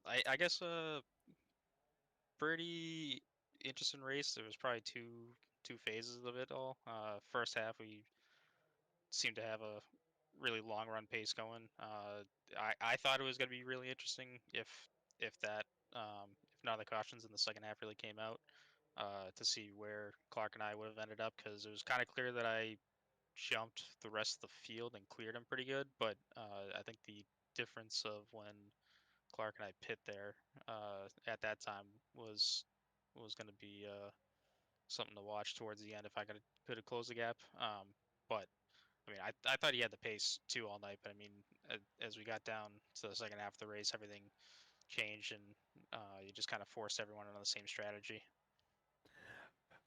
I guess pretty interesting race. There was probably two phases of it all. First half we seemed to have a really long run pace going. I thought it was going to be really interesting if that if none of the cautions in the second half really came out, to see where Clark and I would have ended up, because it was kind of clear that I jumped the rest of the field and cleared him pretty good. But I think the difference of when Clark and I pit there at that time was going to be something to watch towards the end if I could have closed the gap. But I mean, I thought he had the pace too all night, but I mean, as we got down to the second half of the race, everything changed, and you just kind of forced everyone on the same strategy.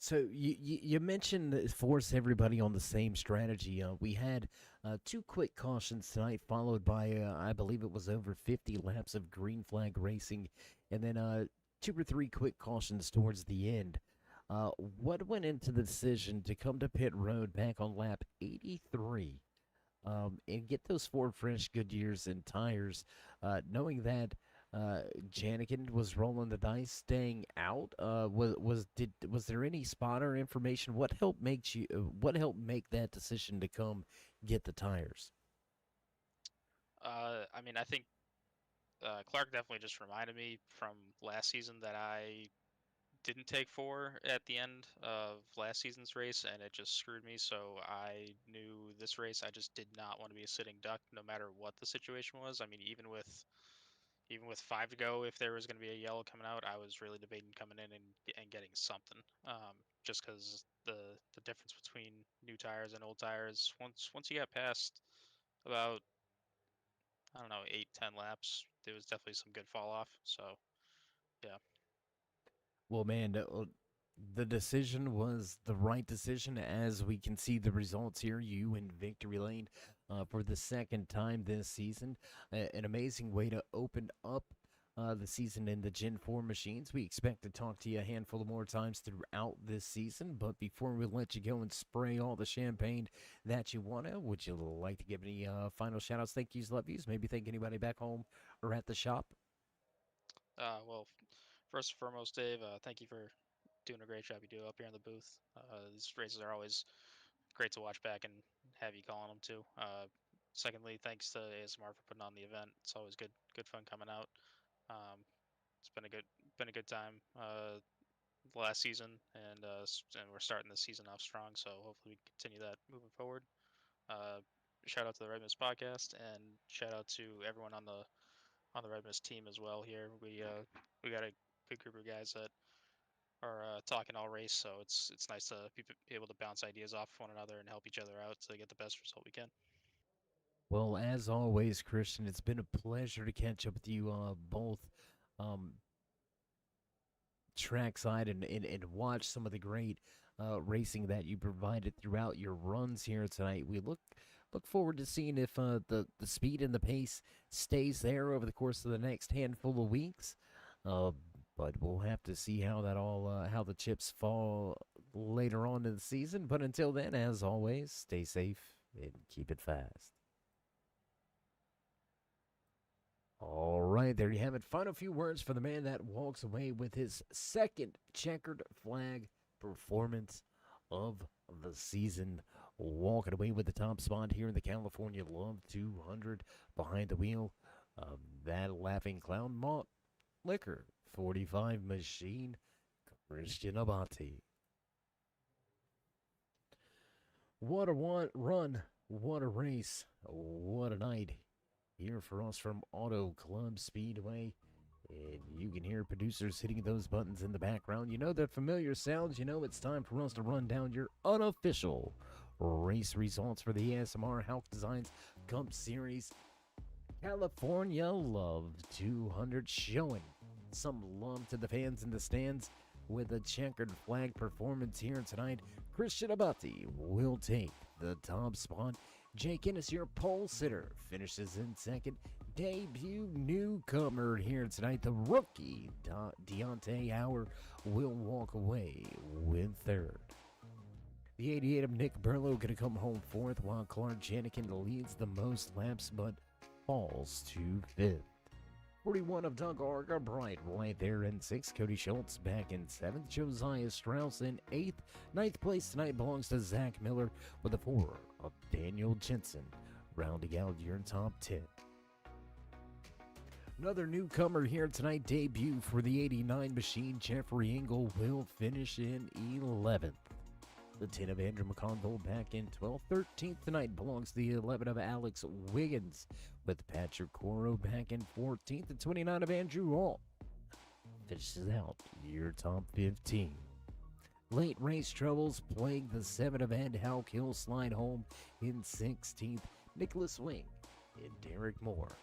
So you mentioned force everybody on the same strategy. We had two quick cautions tonight, followed by I believe it was over 50 laps of green flag racing, and then two or three quick cautions towards the end. What went into the decision to come to pit road back on lap 83 and get those four fresh Goodyears and tires, knowing that Janikin was rolling the dice, staying out? Was there any spotter information? What helped make that decision to come get the tires? I mean, I think Clark definitely just reminded me from last season that I didn't take 4 at the end of last season's race, and it just screwed me. So I knew this race, I just did not want to be a sitting duck, no matter what the situation was. I mean, even with 5 to go, if there was going to be a yellow coming out, I was really debating coming in and getting something. Just because the difference between new tires and old tires, once you got past about, I don't know, 8-10 laps, there was definitely some good fall off. So yeah. Well, man, the decision was the right decision as we can see the results here. You in victory lane for the second time this season. An amazing way to open up the season in the Gen 4 machines. We expect to talk to you a handful of more times throughout this season. But before we let you go and spray all the champagne that you want to, would you like to give any final shout outs, thank yous, love yous? Maybe thank anybody back home or at the shop? Well, first and foremost, Dave, thank you for doing a great job you do up here in the booth. These races are always great to watch back and have you calling them too. Secondly, thanks to ASMR for putting on the event. It's always good fun coming out. It's been a good time last season, and we're starting the season off strong. So hopefully we can continue that moving forward. Uh, Shout out to the Red Mist podcast, and shout out to everyone on the Red Mist team as well. Here we got a good group of guys that are talking all race, so it's nice to be able to bounce ideas off one another and help each other out to get the best result we can. Well, as always, Christian, it's been a pleasure to catch up with you both um, trackside and watch some of the great racing that you provided throughout your runs here tonight. We look forward to seeing if the speed and the pace stays there over the course of the next handful of weeks. Uh, but we'll have to see how that all how the chips fall later on in the season. But until then, as always, stay safe and keep it fast. All right, there you have it. Final few words for the man that walks away with his second checkered flag performance of the season. Walking away with the top spot here in the California Love 200 behind the wheel of that laughing clown malt liquor 45 machine, Christian Abate. What a run, what a race, what a night here for us from Autoclub Speedway. And you can hear producers hitting those buttons in the background. You know the familiar sounds. You know it's time for us to run down your unofficial race results for the ASMR Hauck Designs Cup Series California Love 200, showing some love to the fans in the stands with a checkered flag performance here tonight. Christian Abate will take the top spot. Jake Ennis, your pole sitter, finishes in second. Debut newcomer here tonight, the rookie Deontay Hauer, will walk away with third. The 88 of Nick Burlow going to come home fourth, while Clark Janikin leads the most laps but falls to fifth. 41 of Doug Argabright right there in sixth. Cody Schultz back in seventh. Josiah Strauss in eighth. Ninth place tonight belongs to Zach Miller with a 4 of Daniel Jensen, rounding out your top 10. Another newcomer here tonight, debut for the 89 machine, Jeffrey Engel, will finish in 11th. The 10 of Andrew McConville back in 12th. 13th tonight belongs to the 11 of Alex Wiggins, with Patrick Coro back in 14th. The 29 of Andrew Hall finishes out your top 15. Late race troubles plague the 7 of Ed Hauck. He'll slide home in 16th. Nicholas Wing and Derek Moore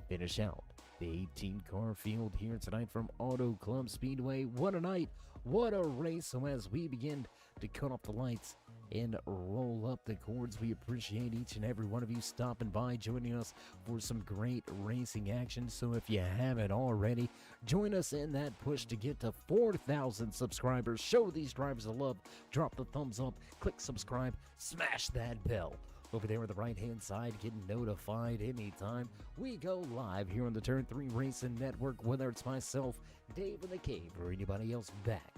finish out the 18-car field here tonight from Autoclub Speedway. What a night, what a race. So as we begin to cut off the lights and roll up the cords, we appreciate each and every one of you stopping by, joining us for some great racing action. So if you haven't already, join us in that push to get to 4,000 subscribers. Show these drivers the love. Drop the thumbs up, click subscribe, smash that bell over there on the right-hand side, getting notified anytime we go live here on the Turn 3 Racing Network, whether it's myself, Dave in the Cave, or anybody else back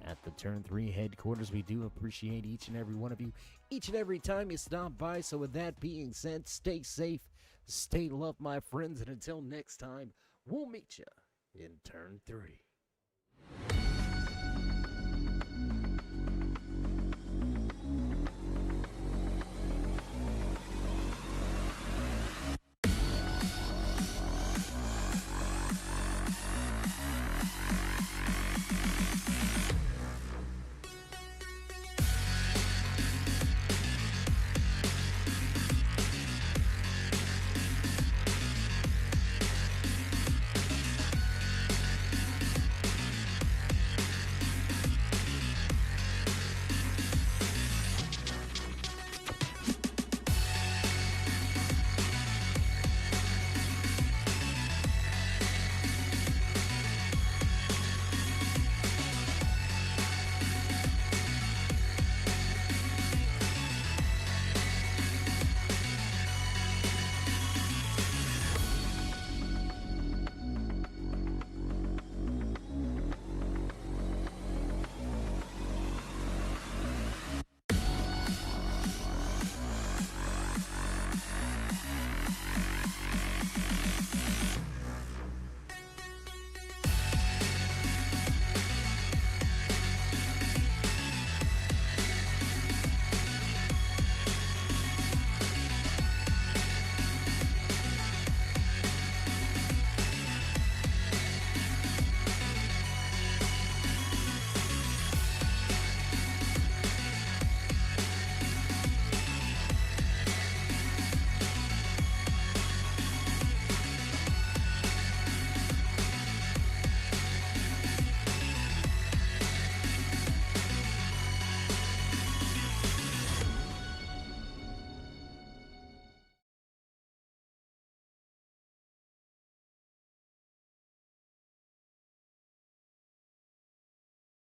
at the Turn 3 headquarters. We do appreciate each and every one of you, each and every time you stop by. So with that being said, stay safe, stay loved, my friends, and until next time, we'll meet you in Turn 3.